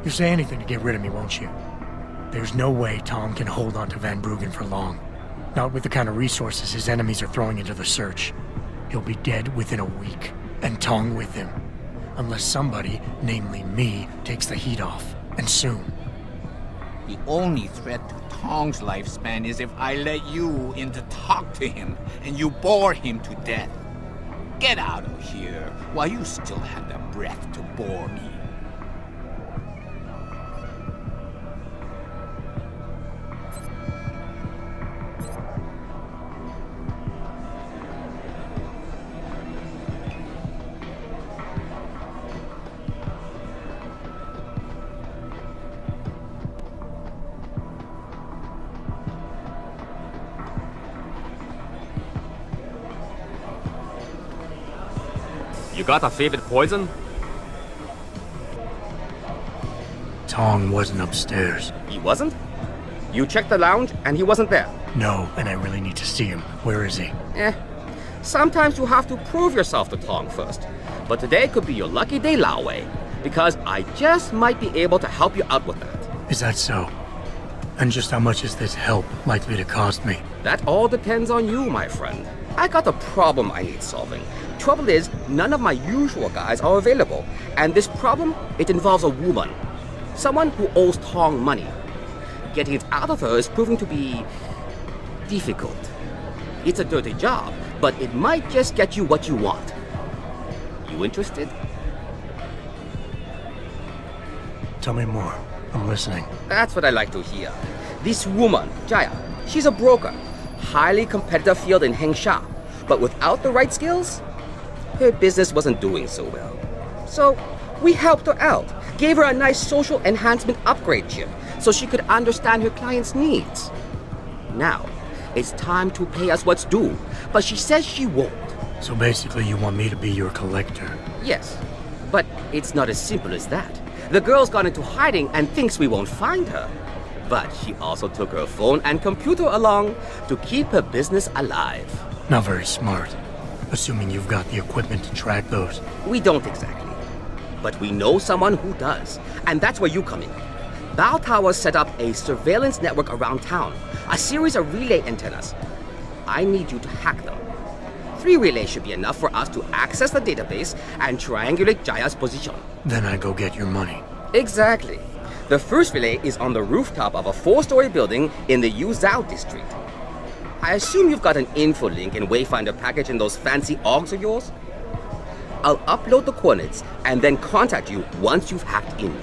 You'll say anything to get rid of me, won't you? There's no way Tom can hold on to Van Bruggen for long. Not with the kind of resources his enemies are throwing into the search. He'll be dead within a week, and Tong with him. Unless somebody, namely me, takes the heat off, and soon. The only threat to Tong's lifespan is if I let you in to talk to him, and you bore him to death. Get out of here while you still have the breath to bore me. You got a favorite poison? Tong wasn't upstairs. He wasn't? You checked the lounge and he wasn't there? No, and I really need to see him. Where is he? Sometimes you have to prove yourself to Tong first. But today could be your lucky day, Lao Wei. Because I just might be able to help you out with that. Is that so? And just how much is this help likely to cost me? That all depends on you, my friend. I got a problem I need solving. Trouble is, none of my usual guys are available. And this problem, it involves a woman. Someone who owes Tong money. Getting it out of her is proving to be difficult. It's a dirty job, but it might just get you what you want. You interested? Tell me more. I'm listening. That's what I like to hear. This woman, Jaya, she's a broker. Highly competitive field in Hengsha. But without the right skills, her business wasn't doing so well. So we helped her out. Gave her a nice social enhancement upgrade chip so she could understand her clients' needs. Now, it's time to pay us what's due, but she says she won't. So basically you want me to be your collector? Yes, but it's not as simple as that. The girl's gone into hiding and thinks we won't find her. But she also took her phone and computer along to keep her business alive. Not very smart. Assuming you've got the equipment to track those. We don't exactly. But we know someone who does. And that's where you come in. Bao Tower set up a surveillance network around town. A series of relay antennas. I need you to hack them. 3 relays should be enough for us to access the database and triangulate Jaya's position. Then I go get your money. Exactly. The first relay is on the rooftop of a 4-story building in the Yuzhou district. I assume you've got an info link and Wayfinder package in those fancy augs of yours? I'll upload the coordinates and then contact you once you've hacked in.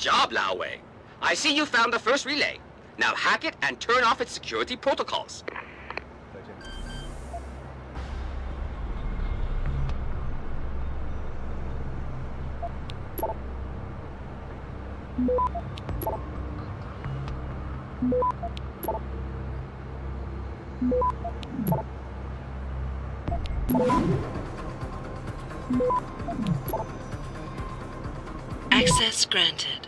job, Lao Wei. I see you found the first relay. Now hack it and turn off its security protocols. Access granted.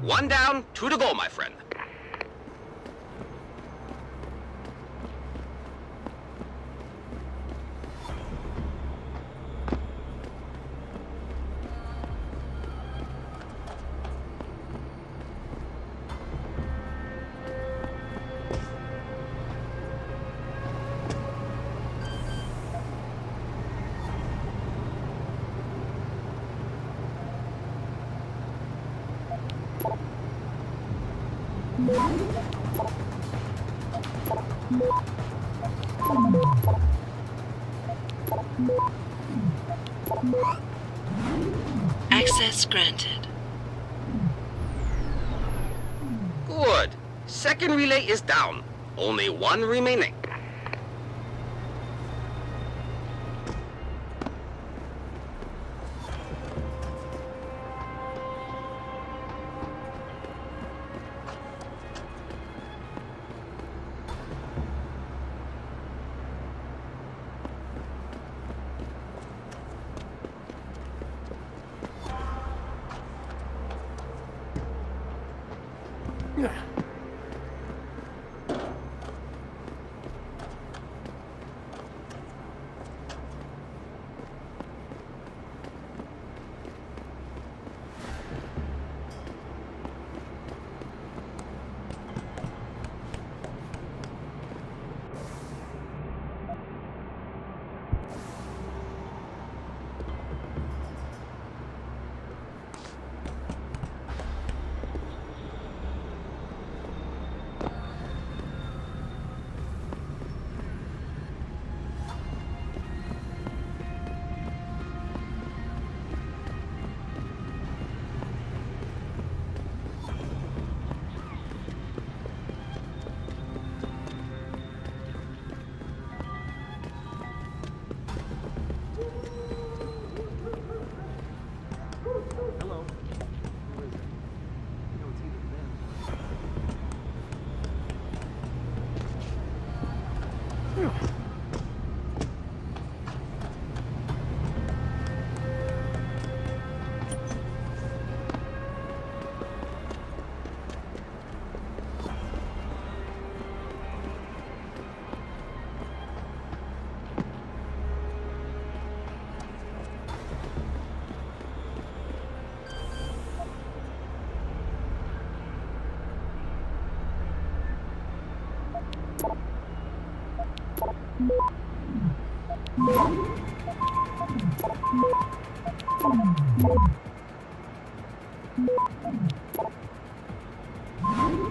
One down, two to go, my friend. Access granted. Good. Second relay is down. Only one remaining.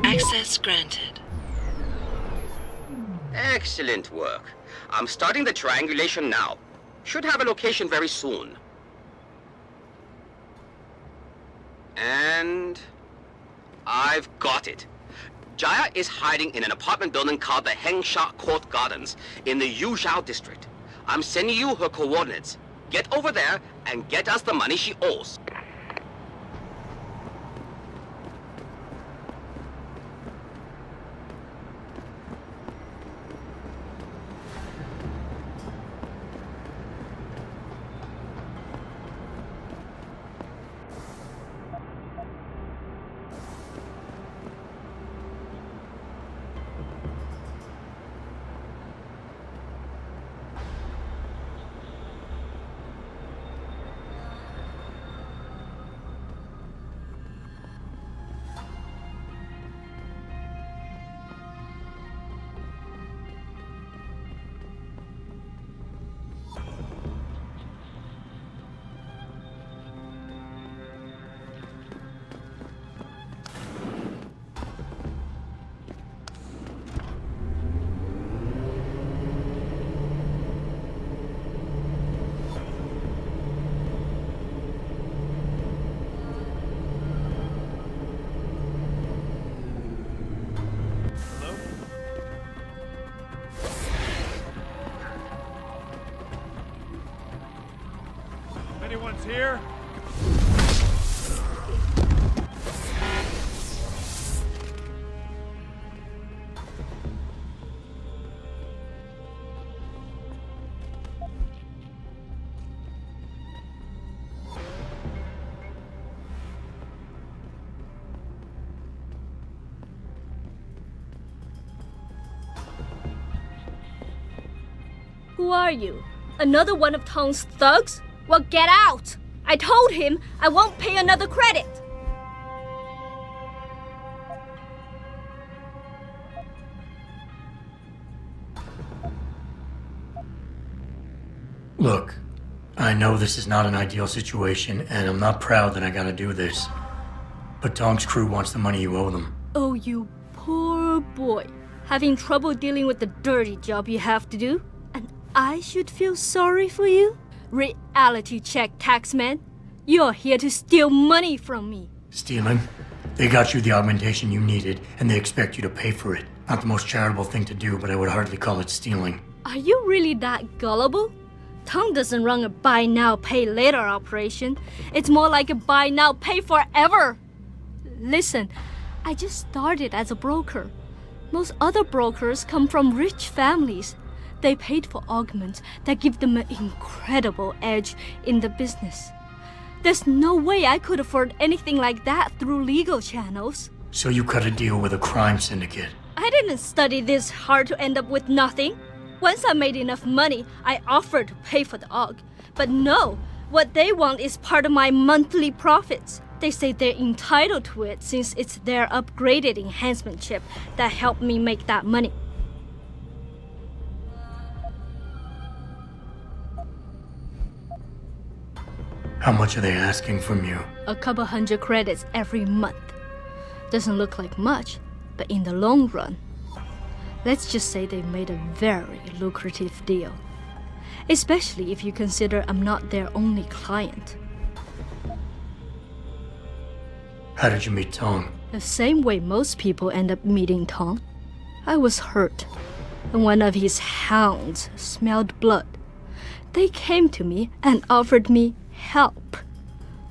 Access granted. Excellent work. I'm starting the triangulation now. Should have a location very soon. And I've got it. Jaya is hiding in an apartment building called the Hengsha Court Gardens in the Yuzhou district. I'm sending you her coordinates. Get over there and get us the money she owes. anyone's here? Who are you? Another one of Tong's thugs? Well, get out! I told him I won't pay another credit! Look, I know this is not an ideal situation, and I'm not proud that I gotta do this. But Tong's crew wants the money you owe them. Oh, you poor boy. Having trouble dealing with the dirty job you have to do? And I should feel sorry for you? Reality check, taxman. You're here to steal money from me. Stealing? They got you the augmentation you needed, and they expect you to pay for it. Not the most charitable thing to do, but I would hardly call it stealing. Are you really that gullible? Tong doesn't run a buy now, pay later operation. It's more like a buy now, pay forever. Listen, I just started as a broker. Most other brokers come from rich families. They paid for augments that give them an incredible edge in the business. There's no way I could afford anything like that through legal channels. So you cut a deal with a crime syndicate. I didn't study this hard to end up with nothing. Once I made enough money, I offered to pay for the aug. But no, what they want is part of my monthly profits. They say they're entitled to it since it's their upgraded enhancement chip that helped me make that money. How much are they asking from you? A couple hundred credits every month. Doesn't look like much, but in the long run, let's just say they made a very lucrative deal. Especially if you consider I'm not their only client. How did you meet Tong? The same way most people end up meeting Tong. I was hurt, and one of his hounds smelled blood. They came to me and offered me help.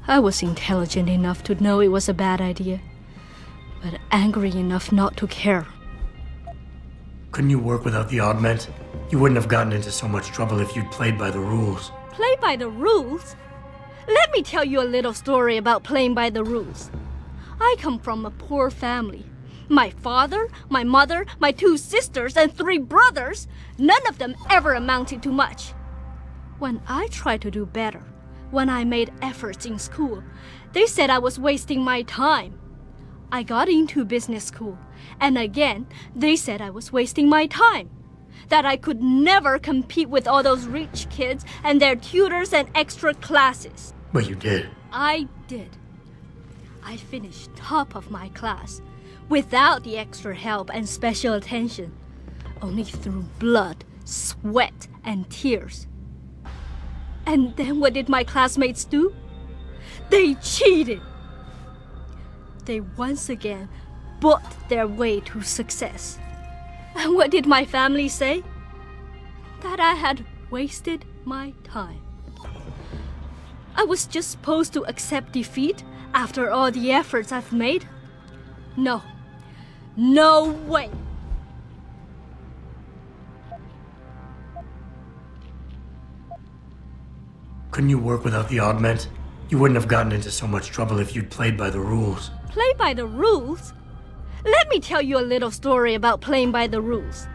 I was intelligent enough to know it was a bad idea, but angry enough not to care. Couldn't you work without the augment? You wouldn't have gotten into so much trouble if you'd played by the rules. Play by the rules? Let me tell you a little story about playing by the rules. I come from a poor family. My father, my mother, my 2 sisters, and 3 brothers, none of them ever amounted to much. When I tried to do better, when I made efforts in school, they said I was wasting my time. I got into business school, and again, they said I was wasting my time. That I could never compete with all those rich kids and their tutors and extra classes. But you did. I did. I finished top of my class, without the extra help and special attention, only through blood, sweat, and tears. And then what did my classmates do? They cheated. They once again bought their way to success. And what did my family say? That I had wasted my time. I was just supposed to accept defeat after all the efforts I've made? No. No way! Couldn't you work without the augment? You wouldn't have gotten into so much trouble if you'd played by the rules. Play by the rules? Let me tell you a little story about playing by the rules.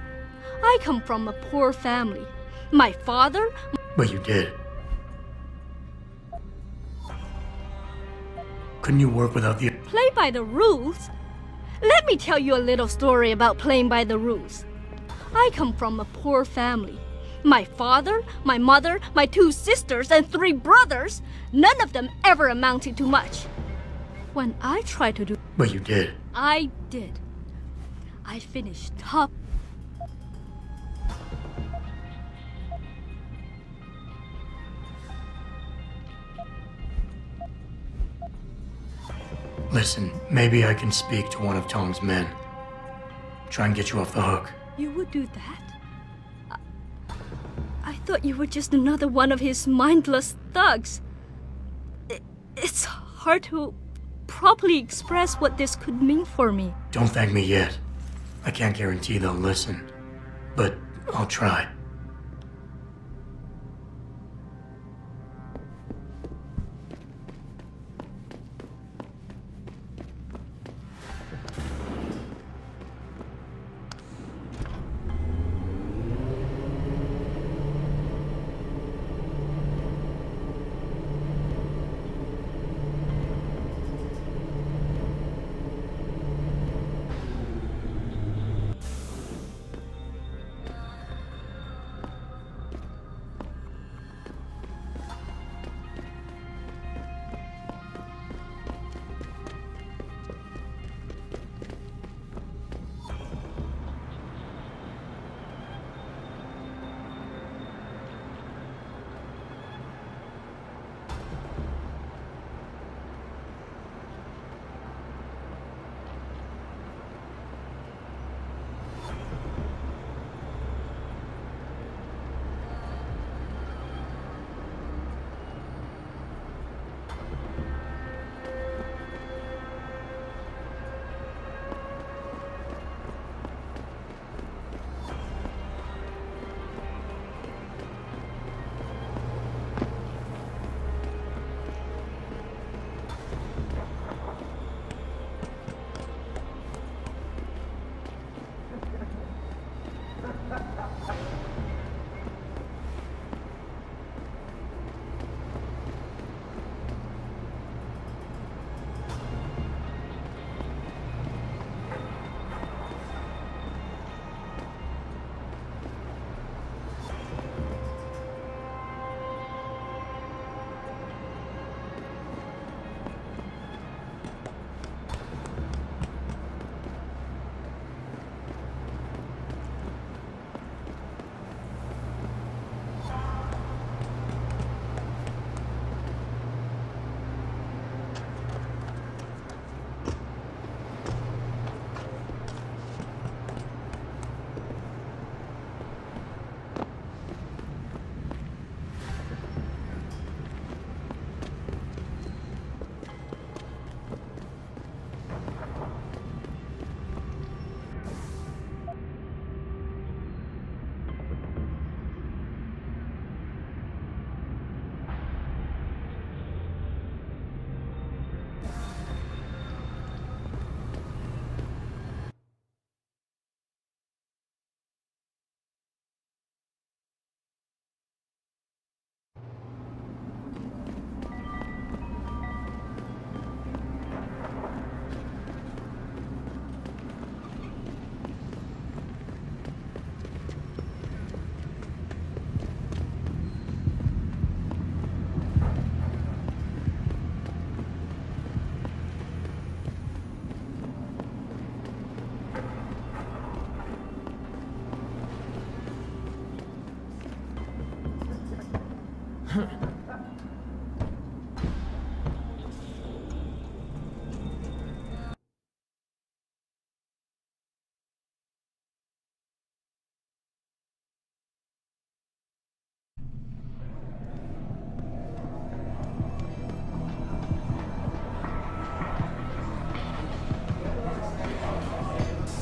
I come from a poor family. My father... But you did. Couldn't you work without the... Play by the rules? Let me tell you a little story about playing by the rules. I come from a poor family. My father, my mother, my 2 sisters, and 3 brothers, none of them ever amounted to much. When I tried to do... But you did. I did. I finished top. Listen, maybe I can speak to one of Tong's men. Try and get you off the hook. You would do that? I thought you were just another one of his mindless thugs. It's hard to properly express what this could mean for me. Don't thank me yet. I can't guarantee they'll listen, but I'll try.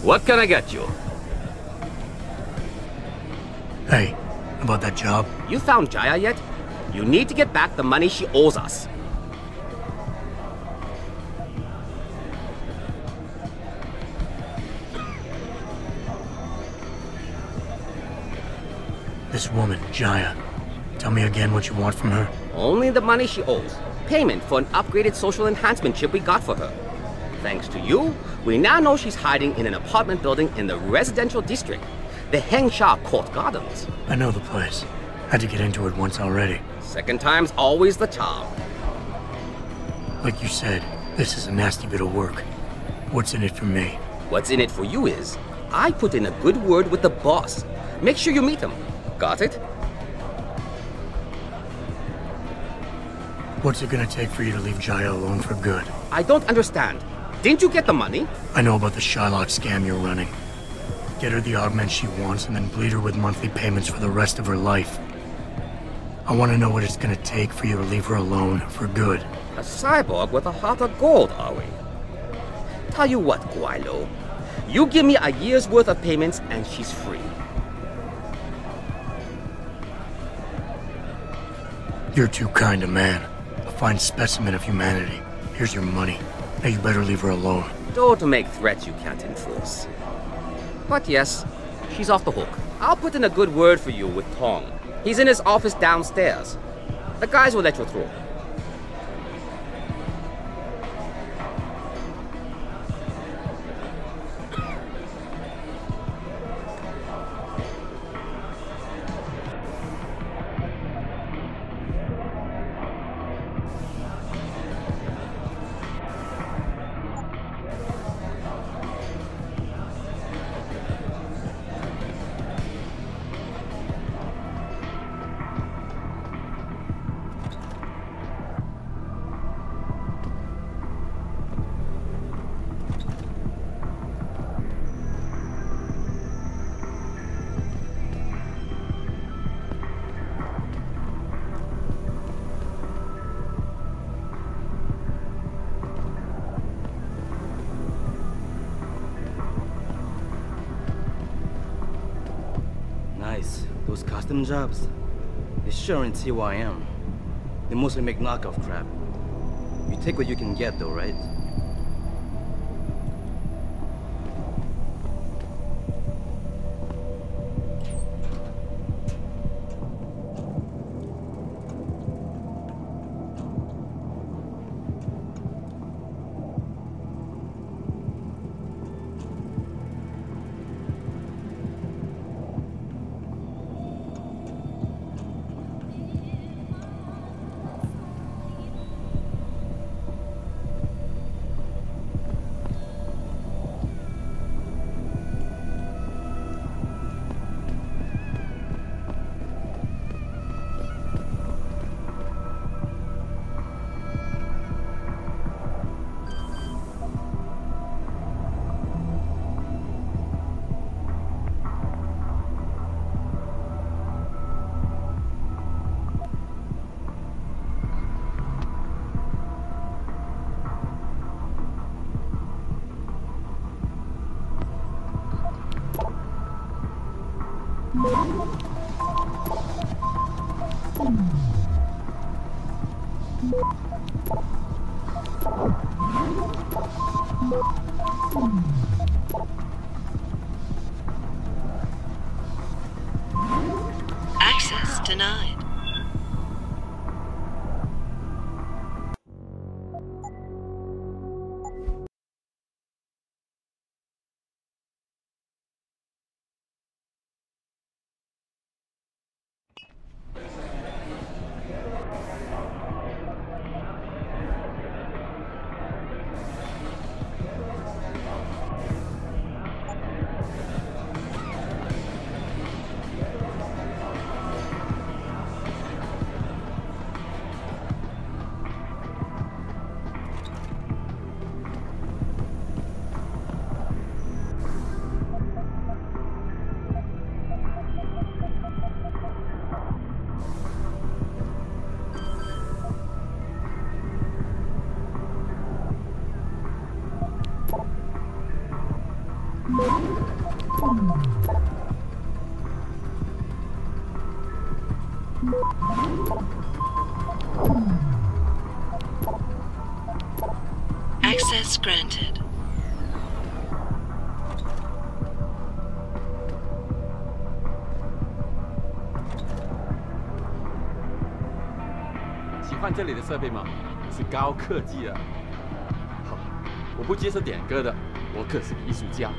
What can I get you? Hey, about that job? You found Jaya yet? You need to get back the money she owes us. This woman, Jaya. Tell me again what you want from her. Only the money she owes. Payment for an upgraded social enhancement chip we got for her. Thanks to you, we now know she's hiding in an apartment building in the residential district, the Hengsha Court Gardens. I know the place. Had to get into it once already. Second time's always the charm. Like you said, this is a nasty bit of work. What's in it for me? What's in it for you is, I put in a good word with the boss. Make sure you meet him. Got it? What's it gonna take for you to leave Jaya alone for good? I don't understand. Didn't you get the money? I know about the Shylock scam you're running. Get her the augment she wants and then bleed her with monthly payments for the rest of her life. I want to know what it's gonna take for you to leave her alone for good. A cyborg with a heart of gold, are we? Tell you what, Guaylo. You give me a year's worth of payments and she's free. You're too kind a man. A fine specimen of humanity. Here's your money. Now you better leave her alone. Don't make threats you can't enforce. But yes, she's off the hook. I'll put in a good word for you with Tong. He's in his office downstairs. The guys will let you through. Nice. Those custom jobs, they sure ain't TYM. They mostly make knockoff crap. You take what you can get though, right? Access denied. Access granted.喜欢这里的设备吗？是高科技啊！好，我不接受点歌的，我可是个艺术家。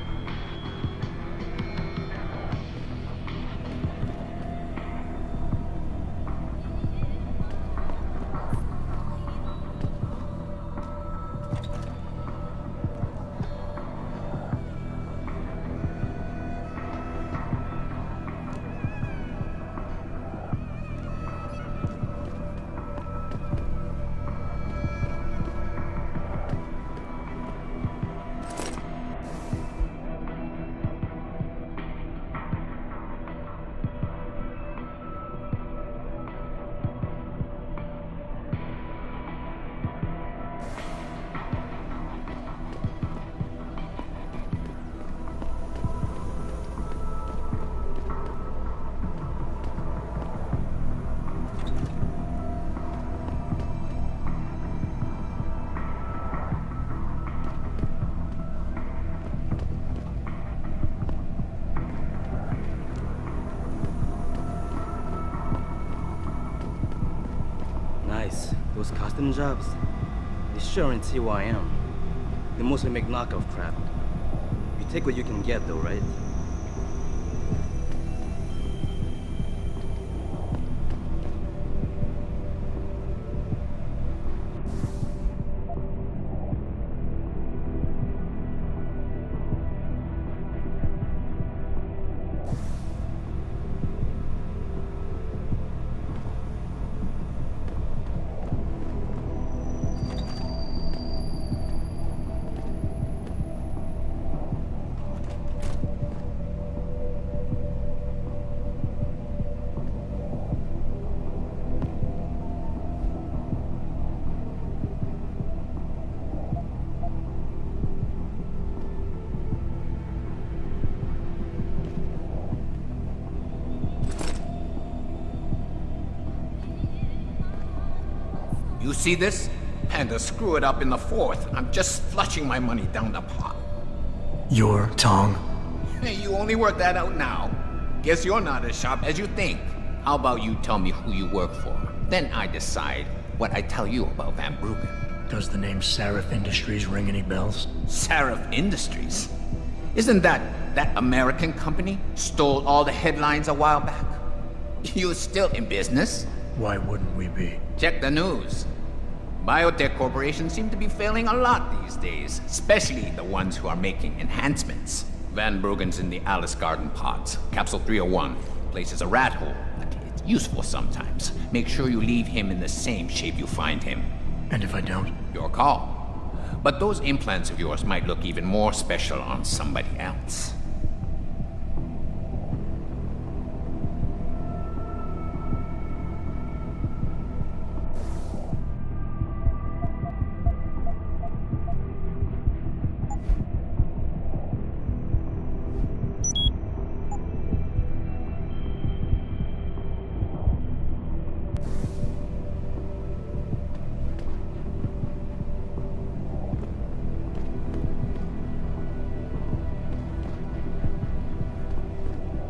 Those custom jobs, they sure ain't who I am. They mostly make knockoff crap. You take what you can get though, right? You see this? Panda screw it up in the fourth. I'm just flushing my money down the pot. You're Tong? Hey, you only work that out now. Guess you're not as sharp as you think. How about you tell me who you work for? Then I decide what I tell you about Van Bruggen. Does the name Seraph Industries ring any bells? Seraph Industries? Isn't that American company stole all the headlines a while back? You still in business? Why wouldn't we be? Check the news. Biotech corporations seem to be failing a lot these days, especially the ones who are making enhancements. Van Bruggen's in the Alice Garden pods. Capsule 301. Place is a rat hole, but it's useful sometimes. Make sure you leave him in the same shape you find him. And if I don't? Your call. But those implants of yours might look even more special on somebody else.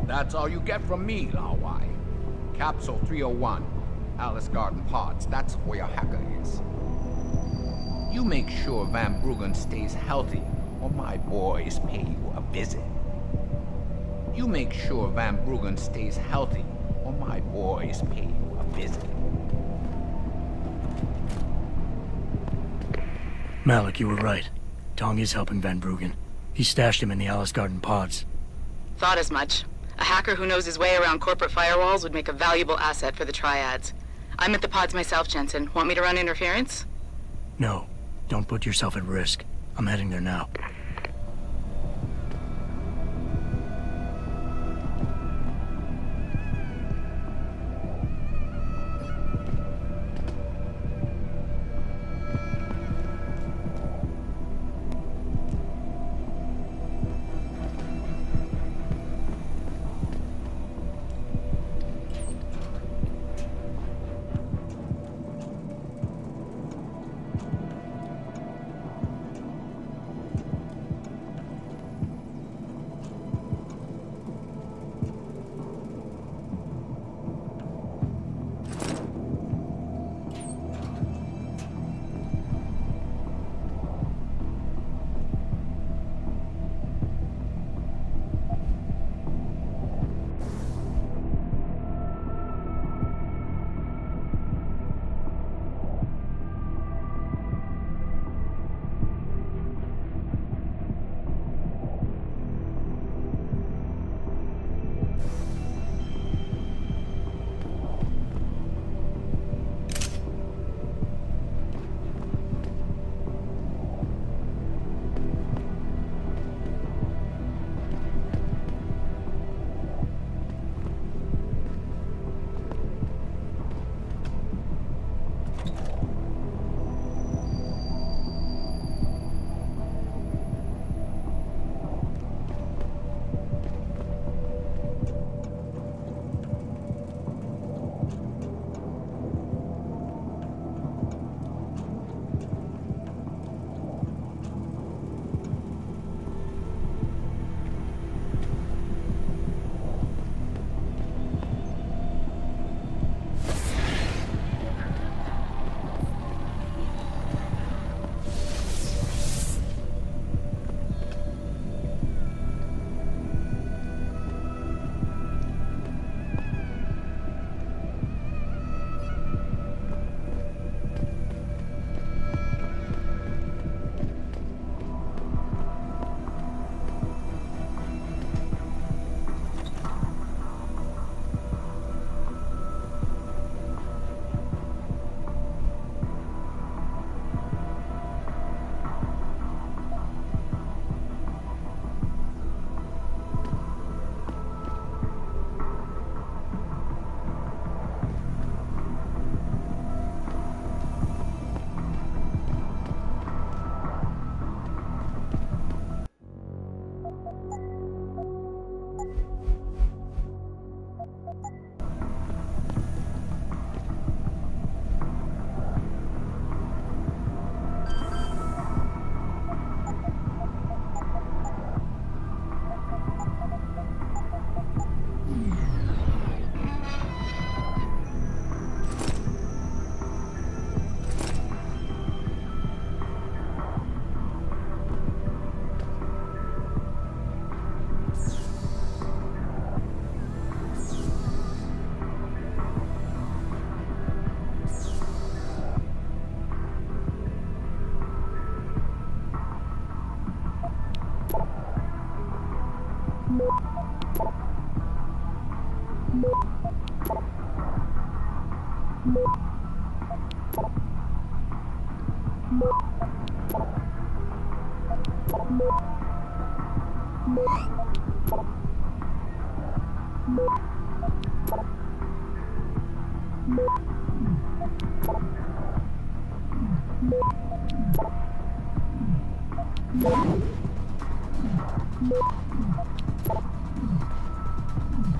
That's all you get from me, Lao Wai. Capsule 301, Alice Garden Pods, that's where your hacker is. You make sure Van Bruggen stays healthy, or my boys pay you a visit. You make sure Van Bruggen stays healthy, or my boys pay you a visit. Malik, you were right. Tong is helping Van Bruggen. He stashed him in the Alice Garden pods. Thought as much. A hacker who knows his way around corporate firewalls would make a valuable asset for the Triads. I'm at the pods myself, Jensen. Want me to run interference? No. Don't put yourself at risk. I'm heading there now.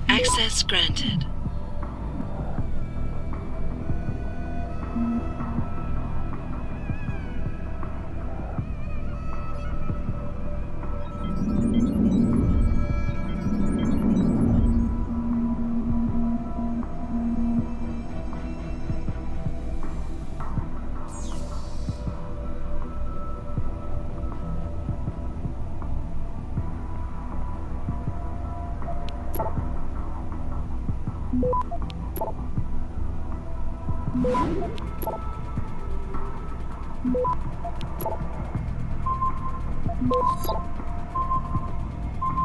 Access granted.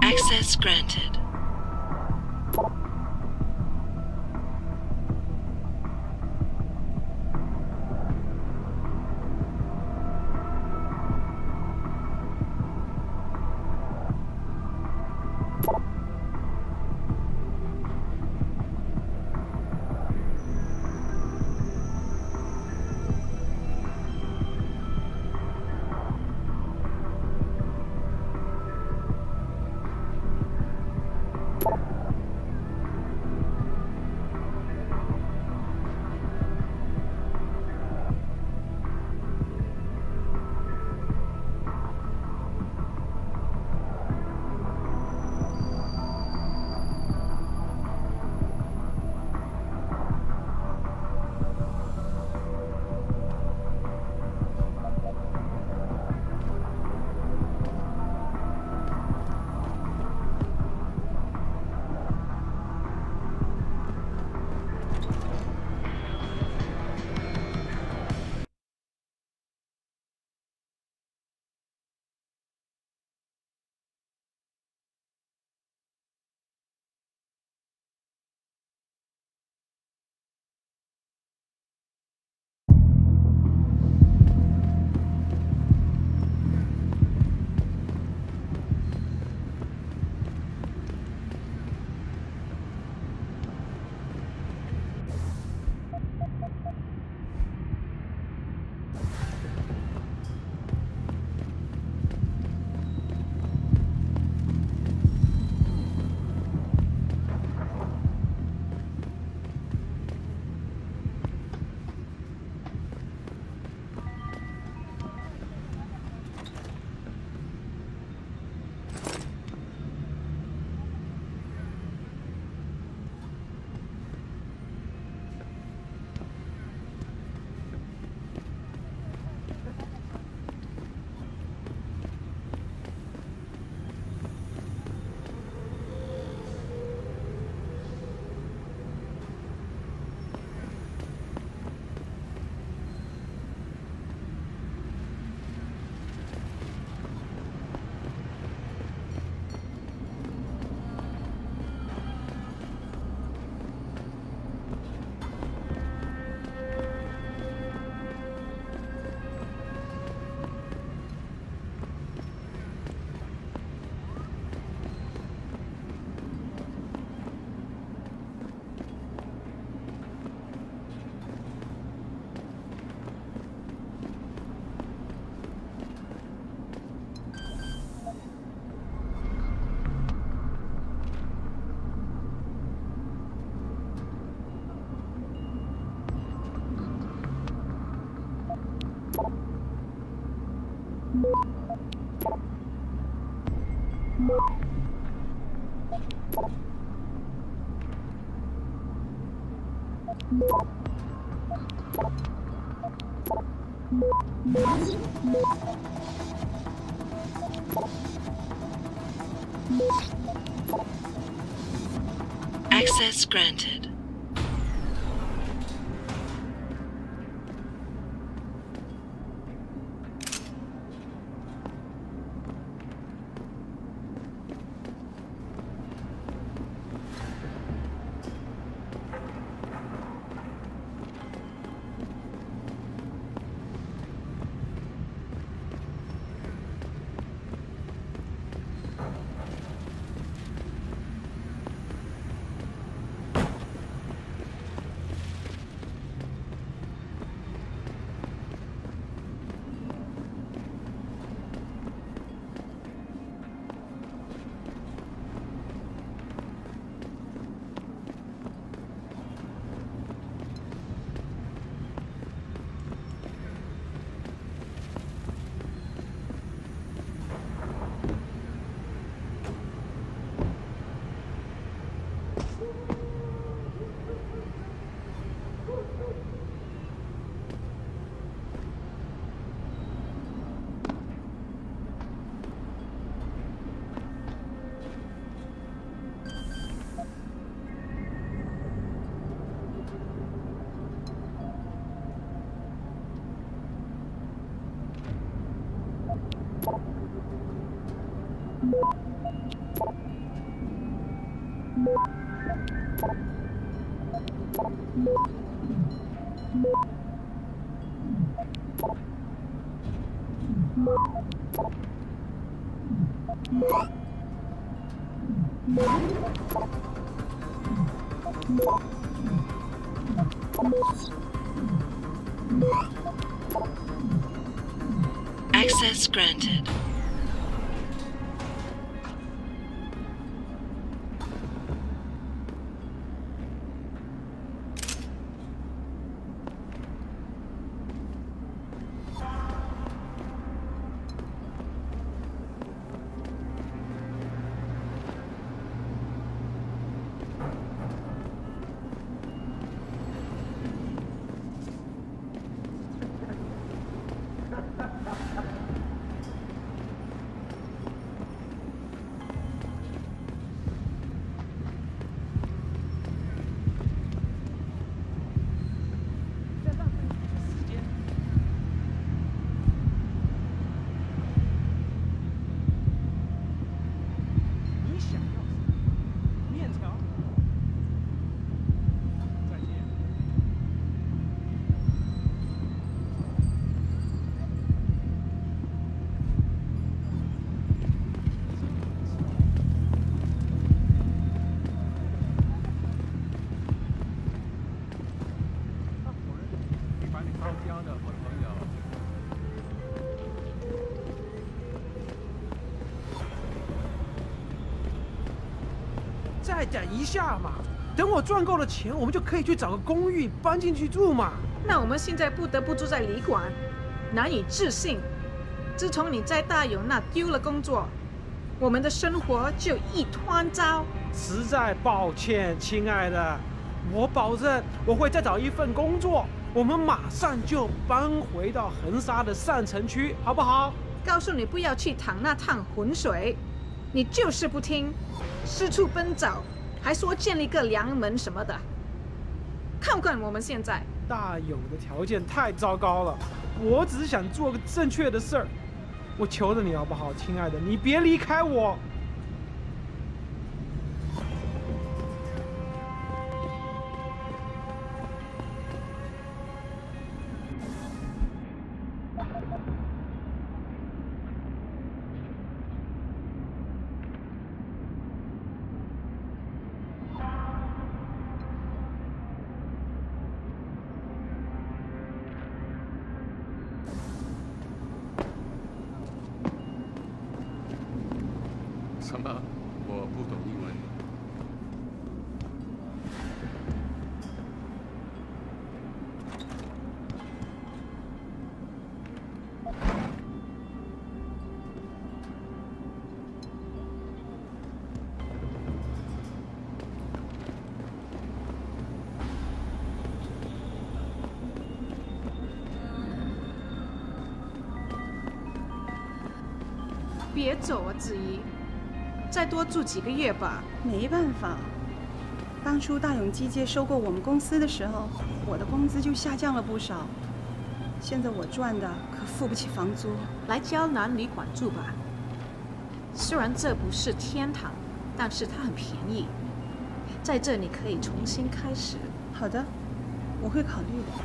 Access granted. Access granted. Access granted.再等一下嘛，等我赚够了钱，我们就可以去找个公寓搬进去住嘛。那我们现在不得不住在旅馆，难以置信。自从你在大勇那丢了工作，我们的生活就一团糟。实在抱歉，亲爱的，我保证我会再找一份工作，我们马上就搬回到横沙的上城区，好不好？告诉你不要去淌那趟浑水，你就是不听，四处奔走，还说建立个良门什么的。看看我们现在，大勇的条件太糟糕了，我只是想做个正确的事儿，我求着你好不好，亲爱的，你别离开我。什么？我不懂英文。别走啊，子怡，再多住几个月吧。没办法，当初大勇机械收购我们公司的时候，我的工资就下降了不少。现在我赚的可付不起房租，来胶南旅馆住吧。虽然这不是天堂，但是它很便宜，在这你可以重新开始。好的，我会考虑的。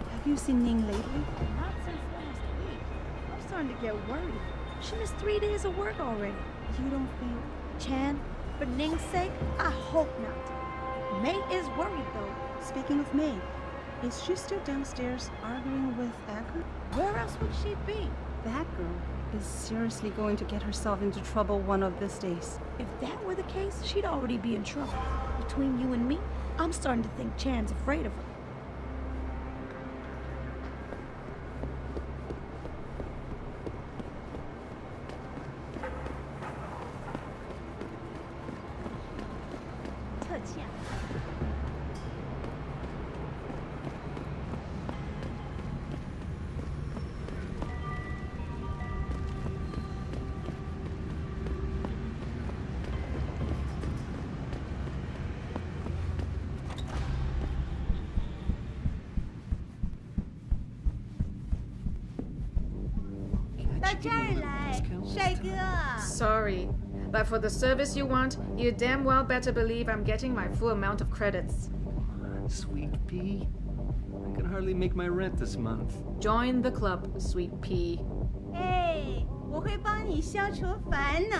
Have you seen Ning lately? Not since last week. I'm starting to get worried. She missed 3 days of work already. You don't think? Chan, for Ning's sake, I hope not. May is worried though. Speaking of May, is she still downstairs arguing with that girl? Where else would she be? That girl is seriously going to get herself into trouble one of these days. If that were the case, she'd already be in trouble. Between you and me, I'm starting to think Chan's afraid of her. you give me a little discount? 帅哥。 Sorry, but for the service you want, you damn well better believe I'm getting my full amount of credits. Sweet pea. I can hardly make my rent this month. Join the club, sweet pea. 哎，我会帮你消除烦恼。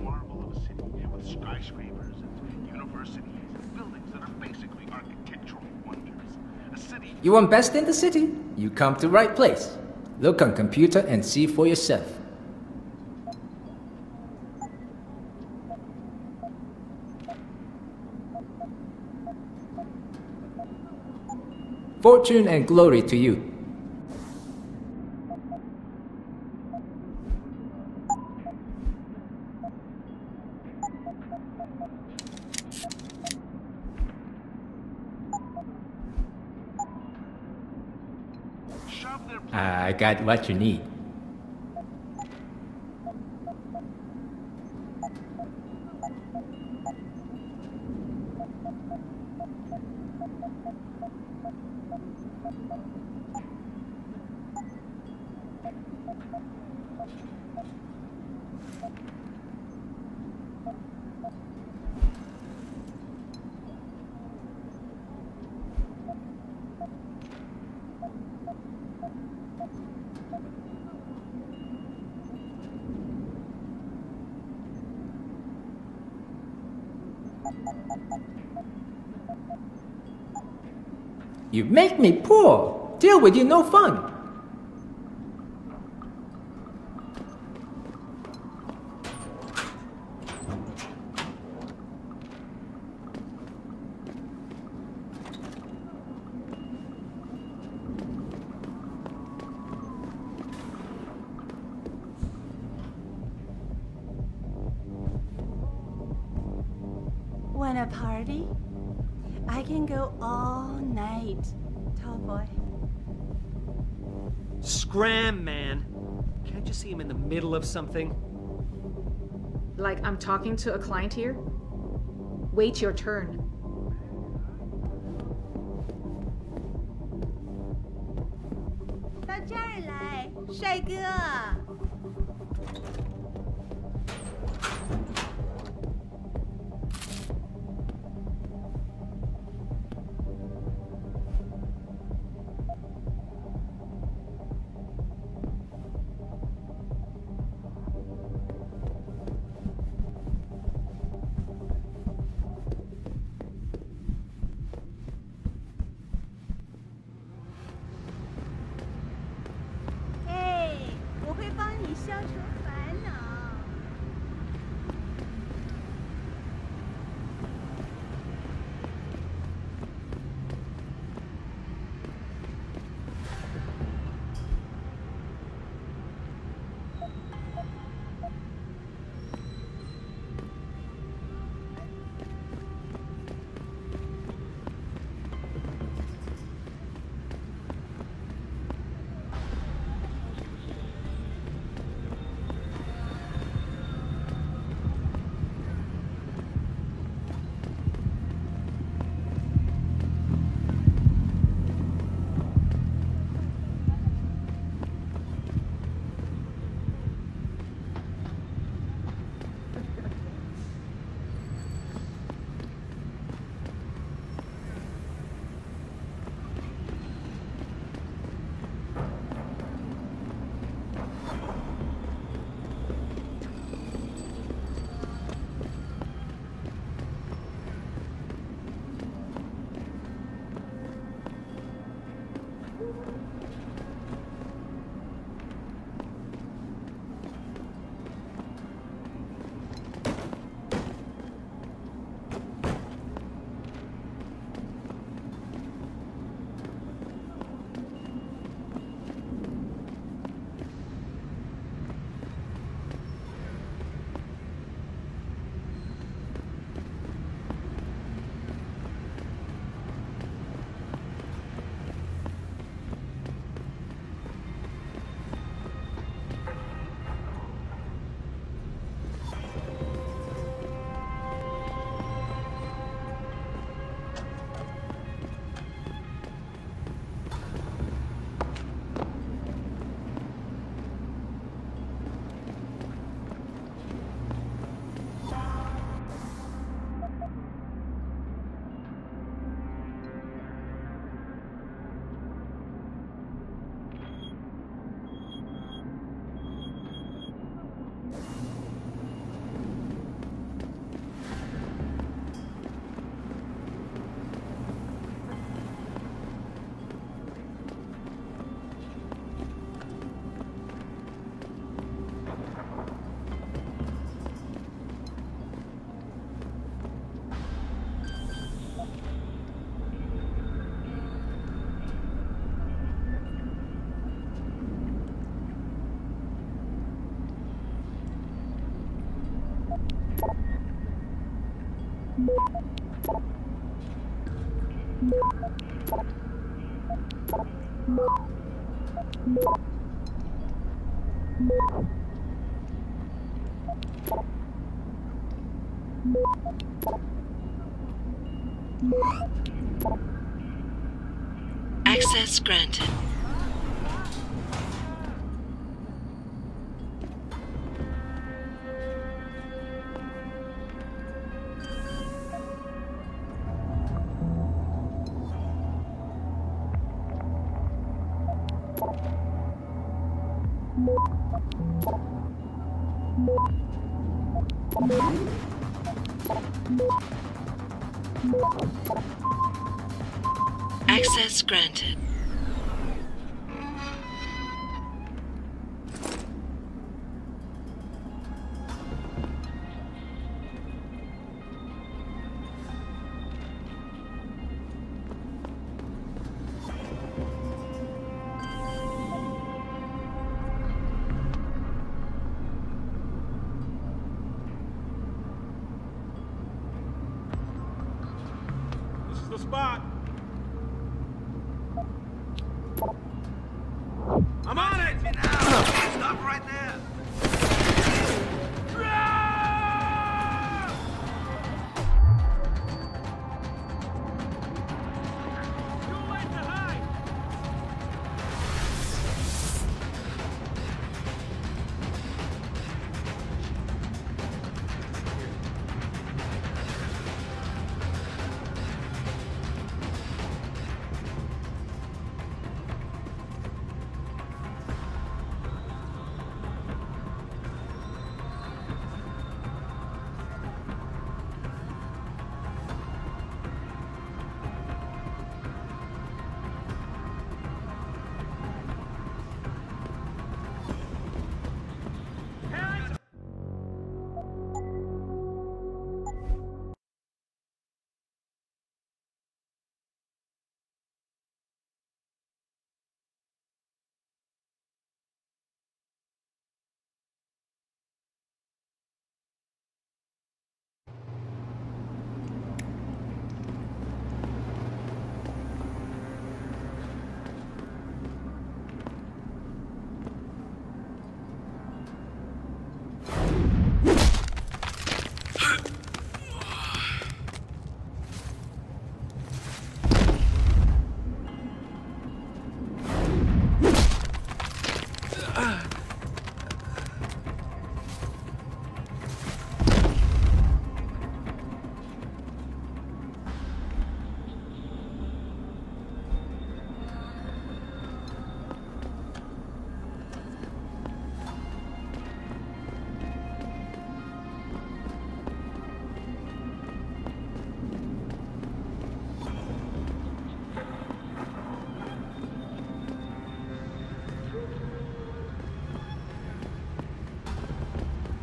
Marvel of a city with skyscrapers and universities and buildings that are basically architectural wonders. A city. You want best in the city? You come to right place. Look on computer and see for yourself. Fortune and glory to you. I got what you need. You make me poor. Deal with you no fun. Want a party? I can go all night, tall boy. Scram, man. Can't you see him in the middle of something? Like I'm talking to a client here? Wait your turn. 到这儿来，帅哥。 哎，我会帮你消除烦恼。Access granted. Access granted. This is the spot. I'm on it! Stop right there!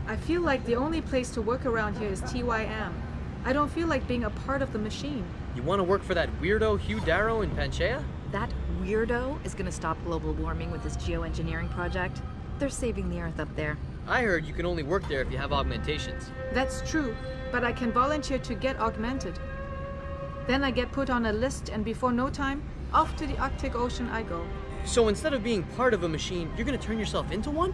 I feel like the only place to work around here is TYM. I don't feel like being a part of the machine. You want to work for that weirdo Hugh Darrow in Panchea? That weirdo is gonna stop global warming with this geoengineering project. They're saving the Earth up there. I heard you can only work there if you have augmentations. That's true, but I can volunteer to get augmented. Then I get put on a list, and before no time, off to the Arctic Ocean I go. So instead of being part of a machine, you're gonna turn yourself into one?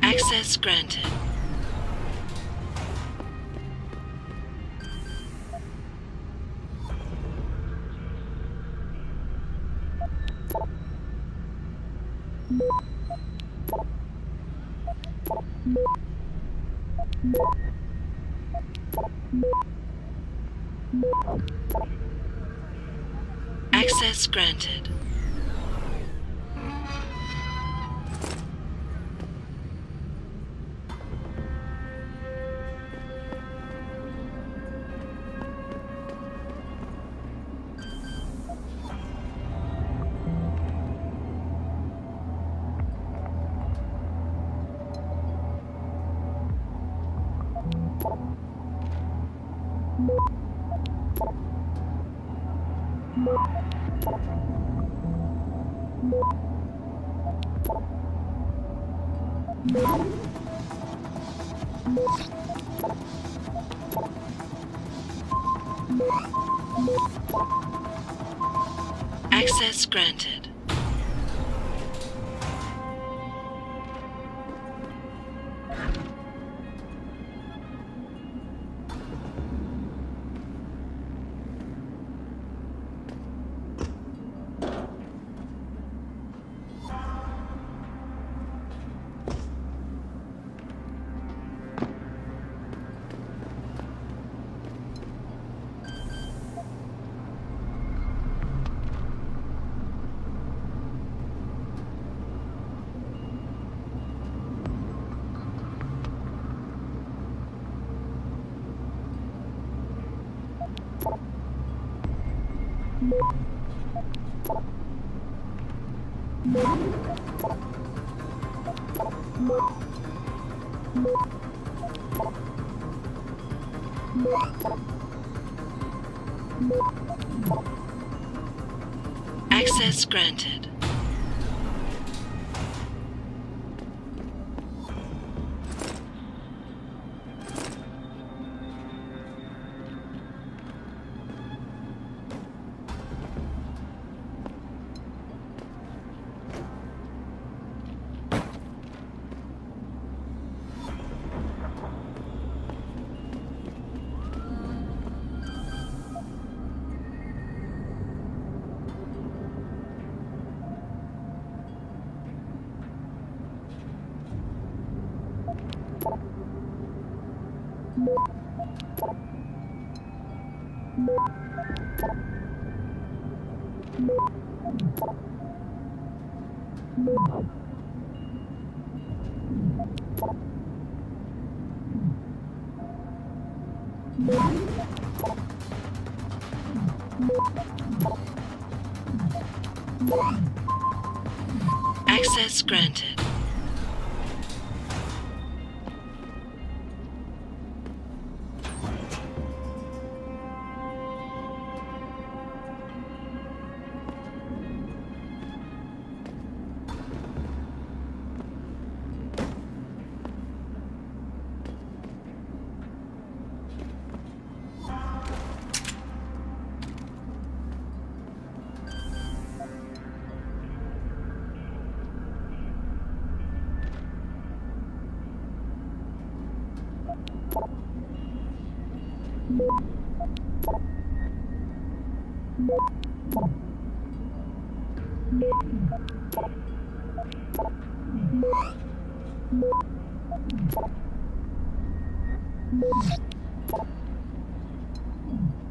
Access granted. Access granted. Access granted. Access granted. Access granted.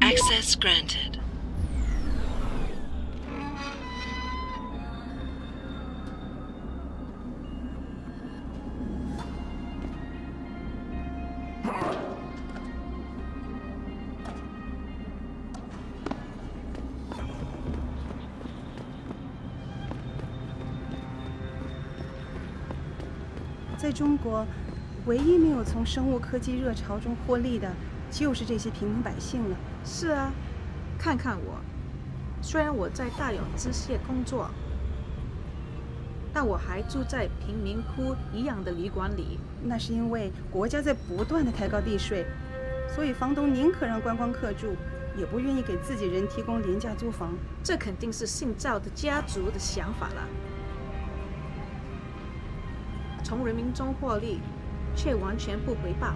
Access granted.在中国，唯一没有从生物科技热潮中获利的，就是这些平民百姓了。是啊，看看我，虽然我在大有机械工作，但我还住在贫民窟一样的旅馆里。那是因为国家在不断的抬高地税，所以房东宁可让观光客住，也不愿意给自己人提供廉价租房。这肯定是姓赵的家族的想法了，从人民中获利，却完全不回报。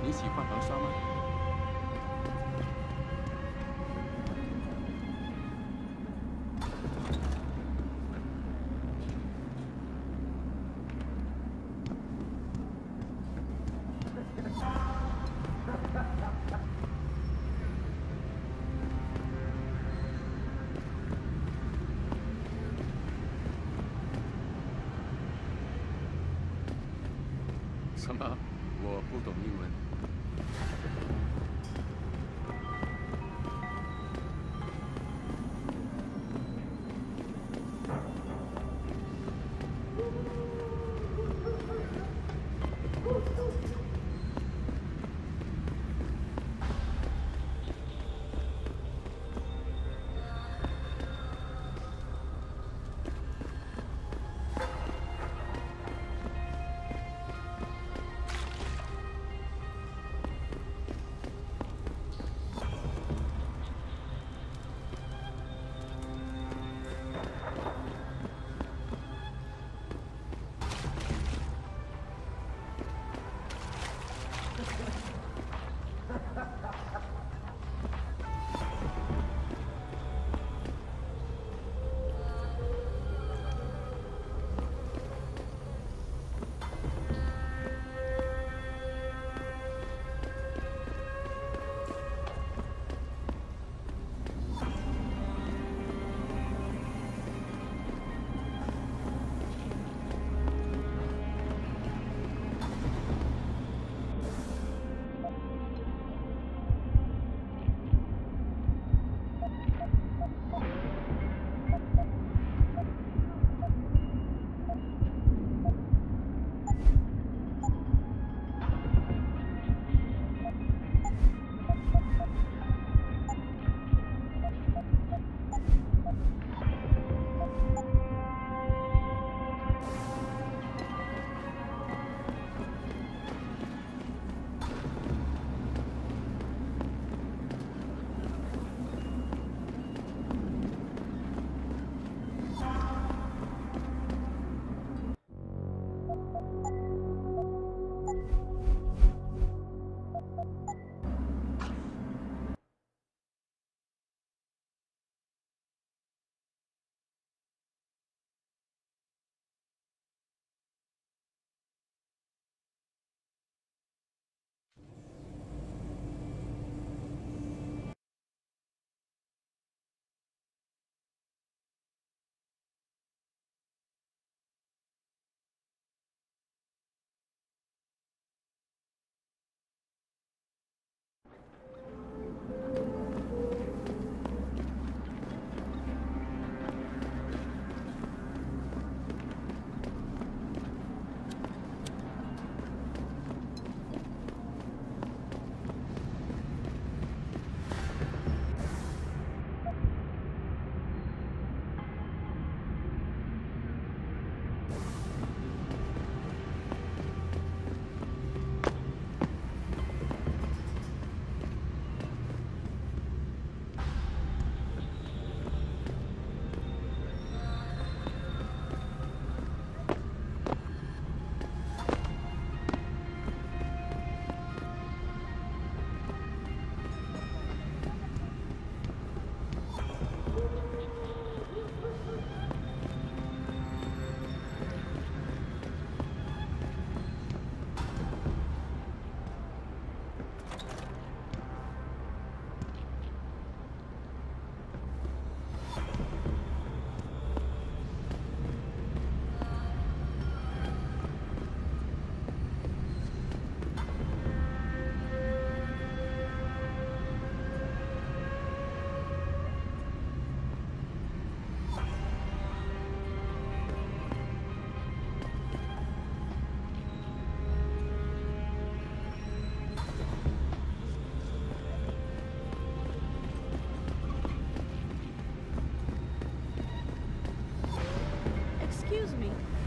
你喜欢黄沙吗？什么？我不懂英文。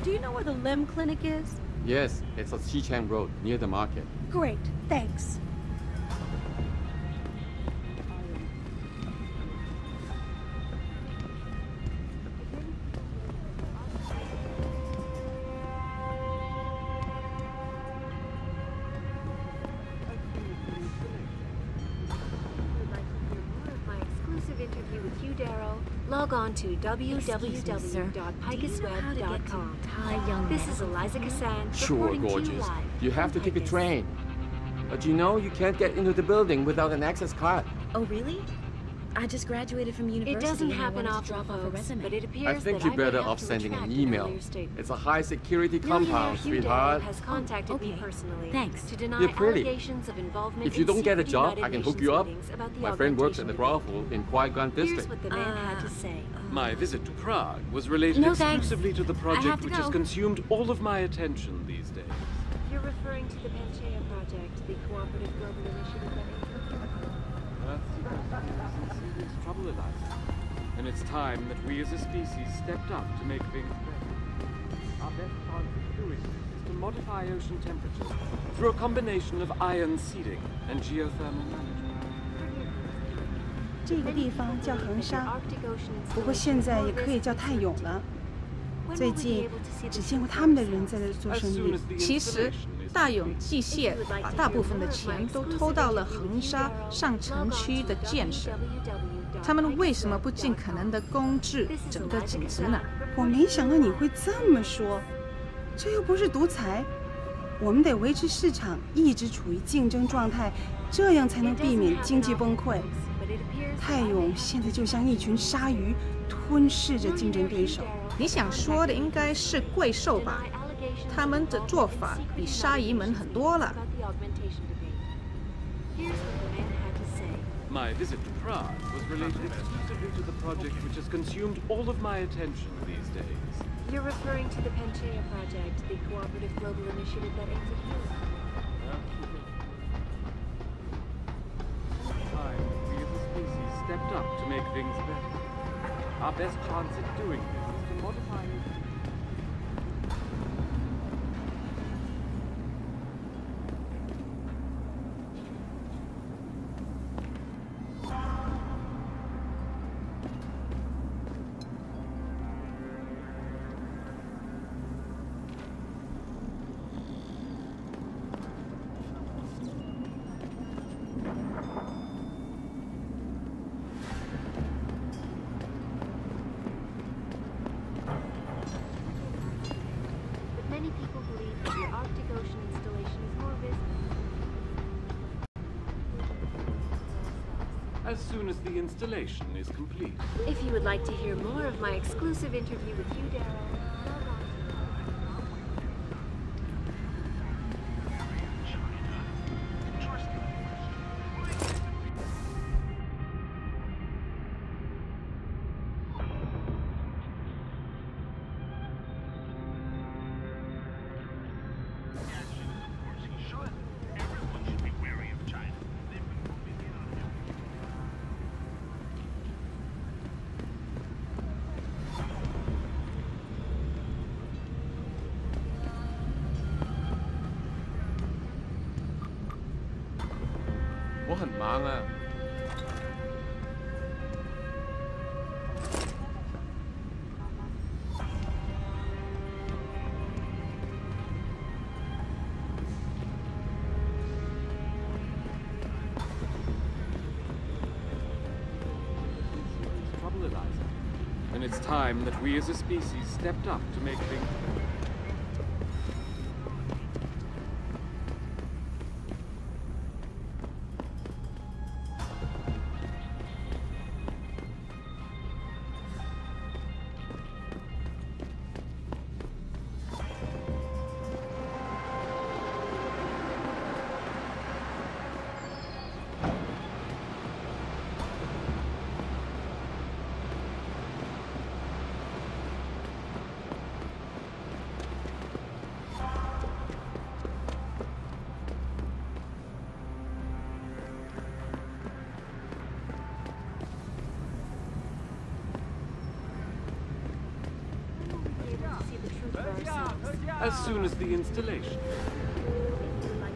Do you know where the limb clinic is? Yes, it's on Xichang Road, near the market. Great, thanks. Log on to www.picusweb.com. This is Eliza Cassan. Sure, gorgeous. You have to take a train. But you know, you can't get into the building without an access card. Oh, really? I just graduated from university. It doesn't happen often, folks, but it appears I think you're better off sending an email. It's a high-security compound, sweetheart. Has contacted me personally. Thanks. To deny You're pretty. allegations of involvement If you don't get a job, I can hook you up. about the My friend works at the augmentation brothel in Qui-Gon Here's District. what the man had to say. My visit to Prague was related No, thanks. exclusively to the I have project to which go. has consumed all of my attention these days. You're referring to the Panchaea project, the cooperative global initiative that It's trouble, Eliza. And it's time that we as a species stepped up to make things better. Our best chance of doing this is to modify ocean temperature through a combination of ion seeding and geothermal management. 这个地方叫恒沙，不过现在也可以叫泰永了。最近只见过他们的人在这做生意。其实，大永机械把大部分的钱都偷到了恒沙上城区的建设。他们为什么不尽可能的公治整个景值呢？我没想到你会这么说，这又不是独裁，我们得维持市场一直处于竞争状态，这样才能避免经济崩溃。泰永现在就像一群鲨鱼，吞噬着竞争对手。你想说的应该是贵兽吧？他们的做法比鲨鱼们很多了。 My visit to Prague was related exclusively to the project which has consumed all of my attention these days. You're referring to the Panchaea project, the cooperative global initiative that aims at healing. It's time we as a species stepped up to make things better. Our best chance at doing this is to modify it. Many people believe that the Arctic Ocean installation is more visible. As soon as the installation is complete. If you would like to hear more of my exclusive interview with you, Daryl, log on to Wary of China. They've been moving in on him. 我很忙啊。Trouble, Eliza. And it's time that we as a species stepped up to make things better. as soon as the installation. My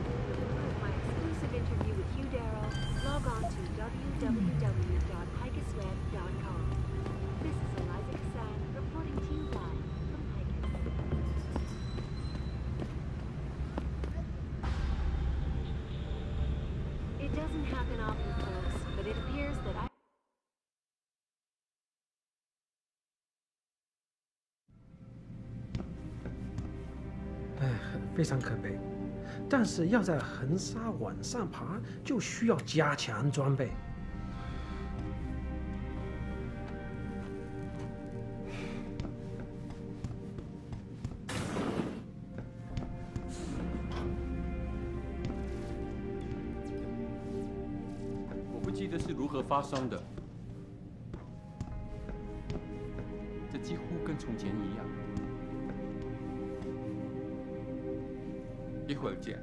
exclusive interview with Hugh Darrow, log on to www.picusweb.com. This is Eliza Kassan reporting to you live from Picus. It doesn't happen often, folks, but it appears that I... 非常可悲。但是要在横沙往上爬，就需要加强装备。我不记得是如何发生的，这几乎跟从前一样。 一会儿见。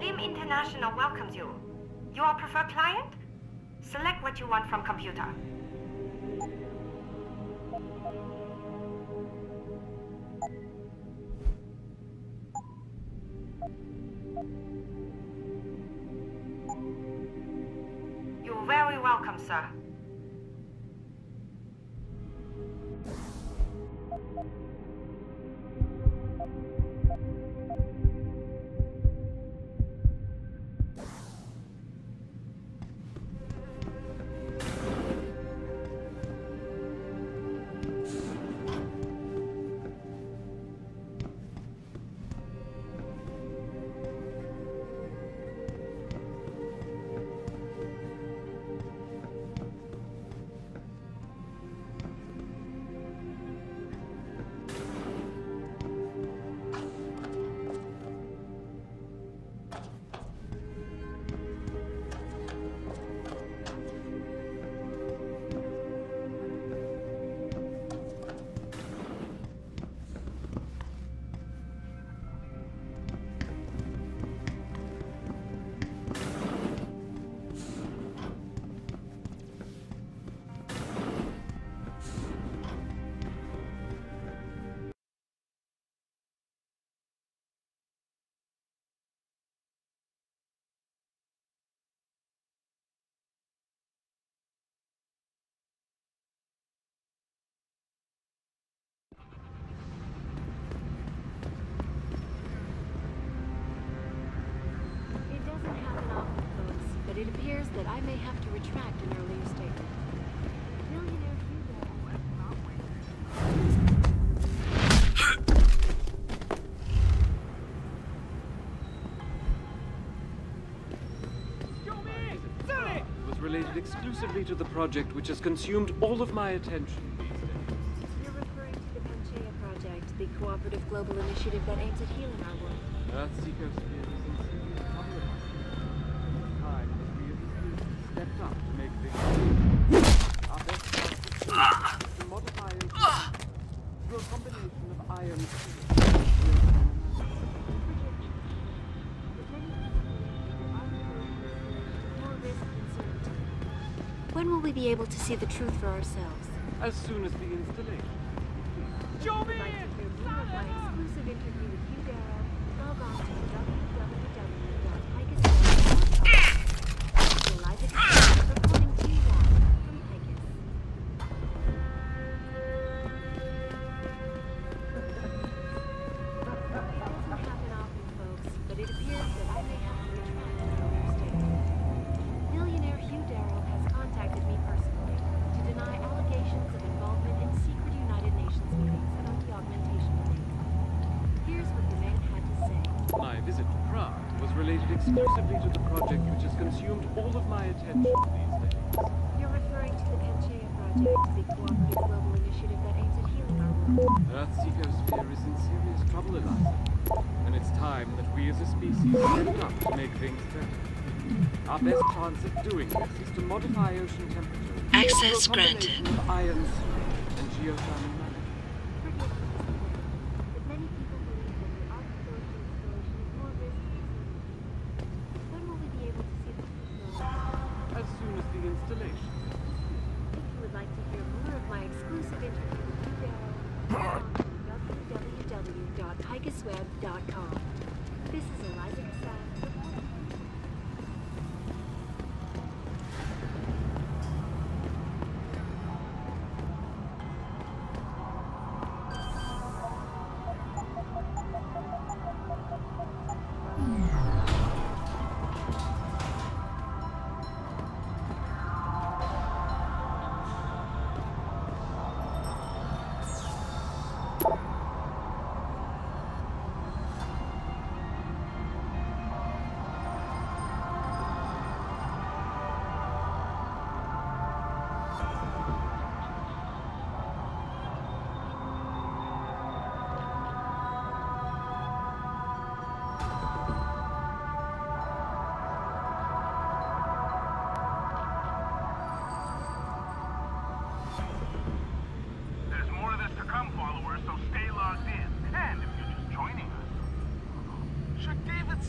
Lim International welcomes you. You are preferred client? Select what you want from computer. You're very welcome, sir. But it appears that I may have to retract an earlier statement. Millionaire It was related exclusively to the project which has consumed all of my attention. You're referring to the Panchaea Project, the cooperative global initiative that aims at healing our world. Earthseekers stepped up to make things our best to modify it through a combination of iron When will we be able to see the truth for ourselves? As soon as the installation. Show me! My exclusive interview with Hugh Darrow. Log on to www.picusweb.com. Eliza Kassan reporting to you live from Picus. It doesn't happen often, folks, but it appears that I may have to retract an earlier statement. Millionaire Hugh Darrow has contacted me personally to deny allegations of involvement in secret United Nations meetings and anti-augmentation meetings. Here's what the man had to say. My visit to Prague was related exclusively to the project which has consumed all of my attention these days. You're referring to the Panchaea Project, the cooperative global initiative that aims at healing our world. Earthseeker sphere is in serious trouble, Eliza. And it's time that we as a species stepped up to make things better. Our best chance of doing this is to modify ocean temperature Access through a combination granted. of iron and geothermal management. As soon as the installation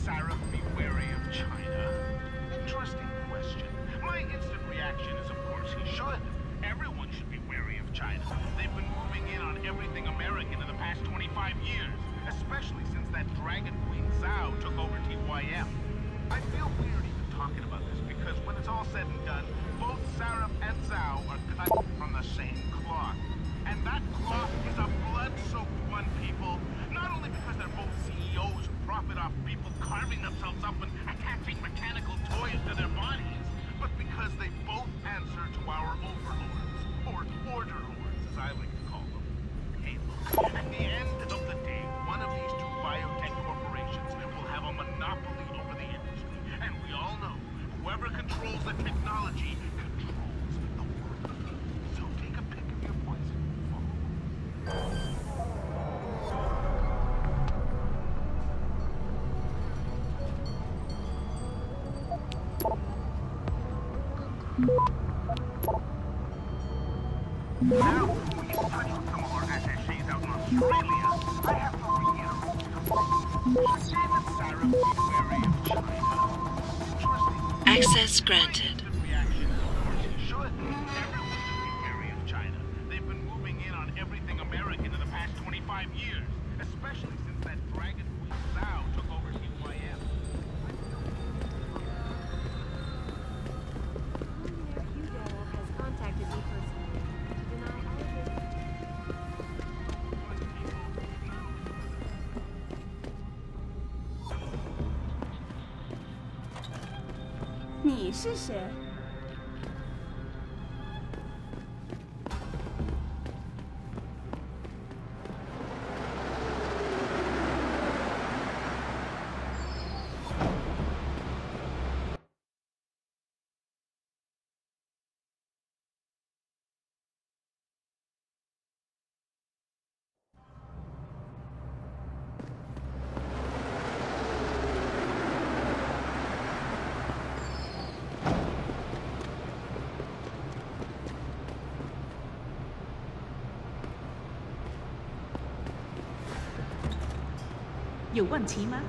Sarah be wary of China? Interesting question. My instant reaction is, of course, he should. Everyone should be wary of China. They've been moving in on everything American in the past 25 years, especially since that Dragon Queen Zhao took over TYM. I feel weird even talking about this because when it's all said and done, both Sarah and Zhao are cut from the same cloth. And that cloth is a blood-soaked one, people. Not only because they're both CEOs who profit off people carving themselves up and attaching mechanical toys to their bodies, but because they both answer to our overlords, or order lords, as I like to call them. Hey, look, at the end of the day, one of these two biotech corporations will have a monopoly over the industry. And we all know, whoever controls the technology controls the world. So take a pick of your poison. Now, when we get in touch with some of our attachés out in Australia, I have to reiterate. Say that Sarah be wary of China. Interesting. Access granted. Reaction is, of course, he should. Everyone should be wary of China. They've been moving in on everything American in the past 25 years, especially since that Dragon Queen Zhao took over TYM. Has contacted me personally to deny allegations. 你是谁？有问题吗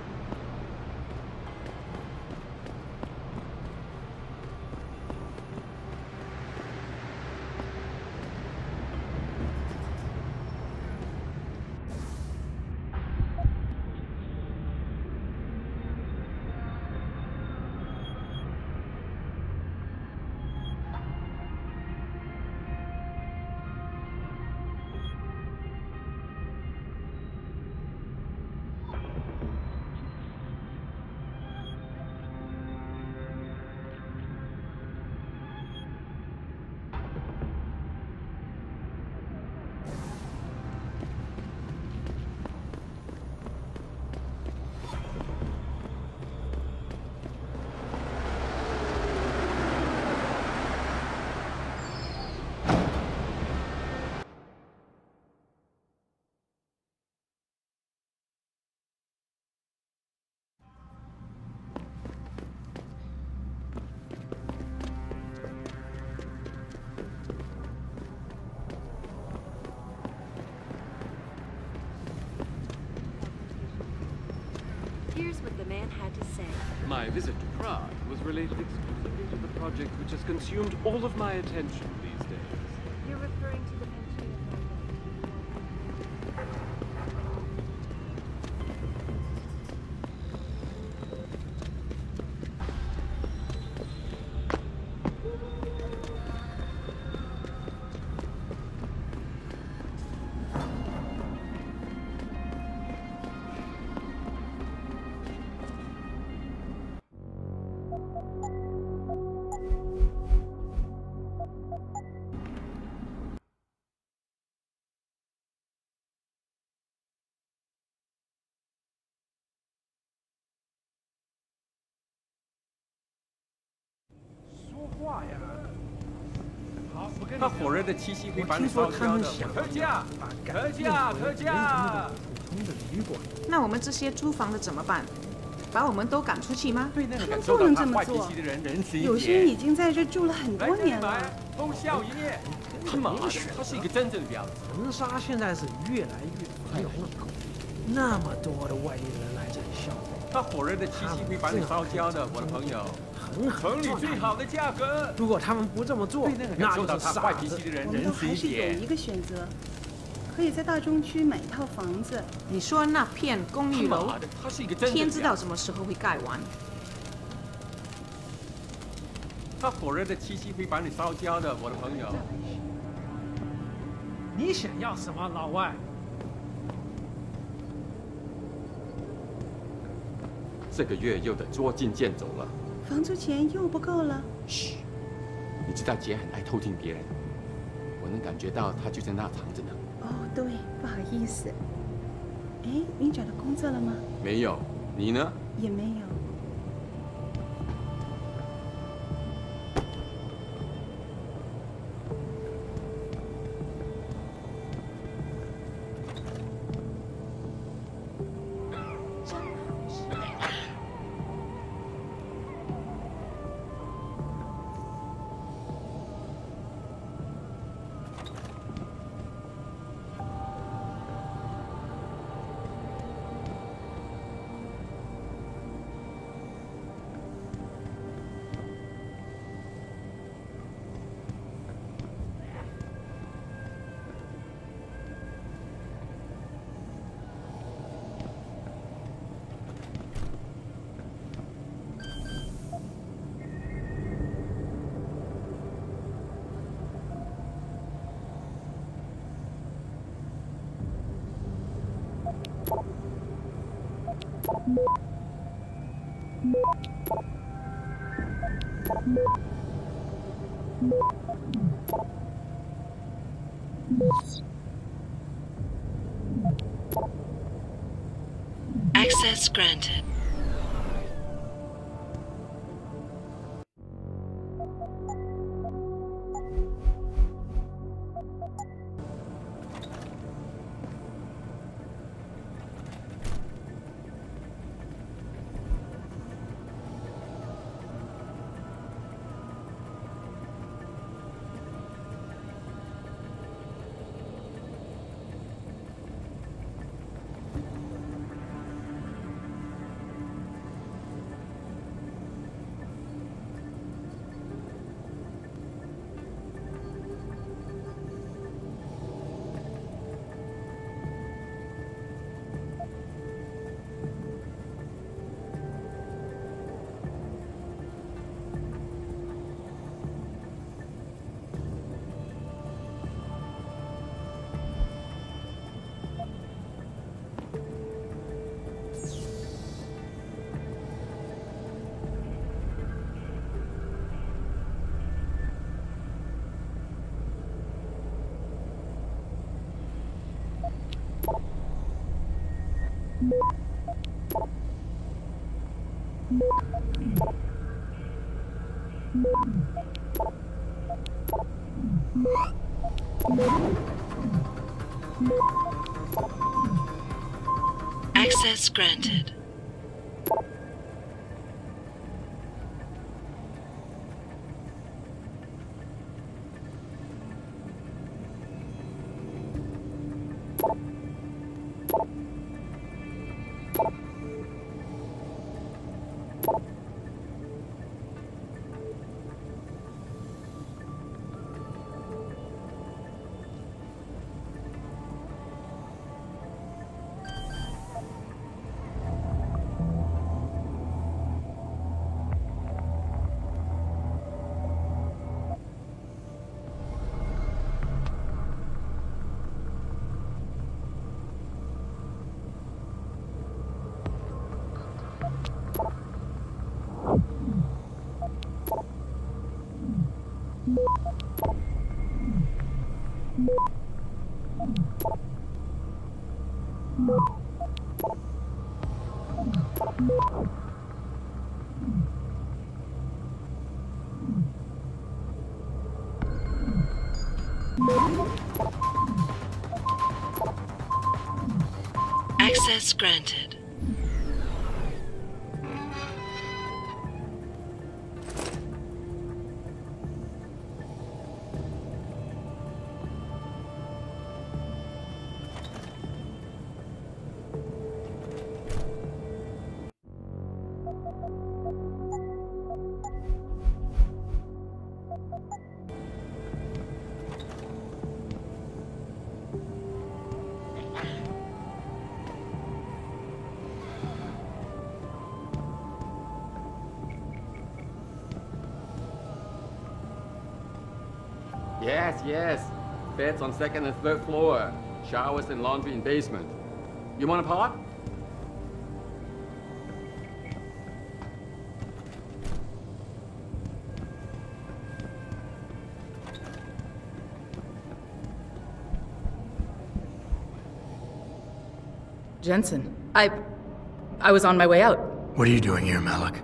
？Here's what the man had to say. My visit to Prague was related exclusively to the project which has consumed all of my attention these days. You're referring to the Manchuria那火热的气息会把你烧焦的。特价，特价，特价！那我们这些租房的怎么办？把我们都赶出去吗？他们不能这么做。有些人已经在这住了很多年了。封校业，他妈的，他是一个真正的婊子。恒沙现在是越来越繁荣了，那么多的外地人来这里消费，他火热的气息会把你烧焦的，我的朋友。城里最好的价格。如果他们不这么做，那受到就是他坏傻子。脾气的人我们都仁慈一还是有点。一个选择，可以在大中区买一套房子。你说那片公寓楼，他是一个真的天知道什么时候会盖完。他火热的气息会把你烧焦的，我的朋友。你想要什么，老外？这个月又得捉襟见肘了。房租钱又不够了。嘘，你知道姐很爱偷听别人，我能感觉到她就在那藏着呢。哦，对，不好意思。哎，你找到工作了吗？没有，你呢？也没有。Access granted. Access granted. Access granted. Yes, yes. Beds on second and third floor. Showers and laundry in basement. You want a pot? Jensen, I was on my way out. What are you doing here, Malik?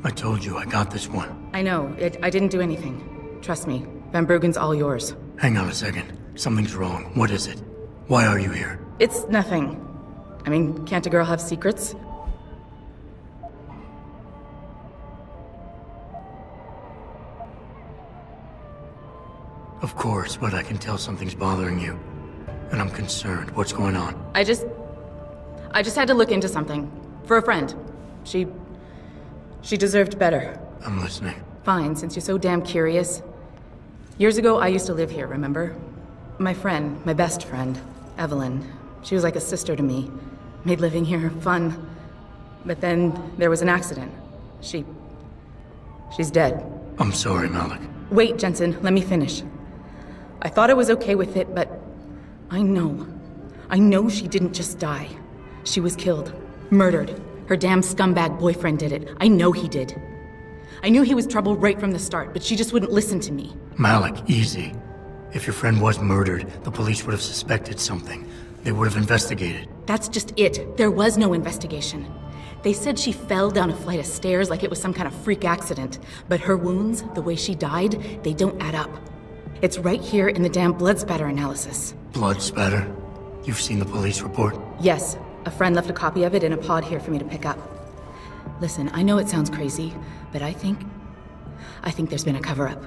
I told you I got this one. I know. I didn't do anything. Trust me. Van Bruggen's all yours. Hang on a second. Something's wrong. What is it? Why are you here? It's nothing. I mean, can't a girl have secrets? Of course, but I can tell something's bothering you. And I'm concerned. What's going on? I just had to look into something. For a friend. She deserved better. I'm listening. Fine, since you're so damn curious. Years ago, I used to live here, remember? My friend, my best friend, Evelyn. She was like a sister to me. Made living here fun. But then there was an accident. She's dead. I'm sorry, Malik. Wait, Jensen, let me finish. I thought I was okay with it, but I know she didn't just die. She was killed. Murdered. Her damn scumbag boyfriend did it. I know he did. I knew he was trouble right from the start, but she just wouldn't listen to me. Malik, easy. If your friend was murdered, the police would have suspected something. They would have investigated. That's just it. There was no investigation. They said she fell down a flight of stairs like it was some kind of freak accident. But her wounds, the way she died, they don't add up. It's right here in the damn blood spatter analysis. Blood spatter? You've seen the police report? Yes. A friend left a copy of it in a pod here for me to pick up. Listen, I know it sounds crazy, but I think there's been a cover-up.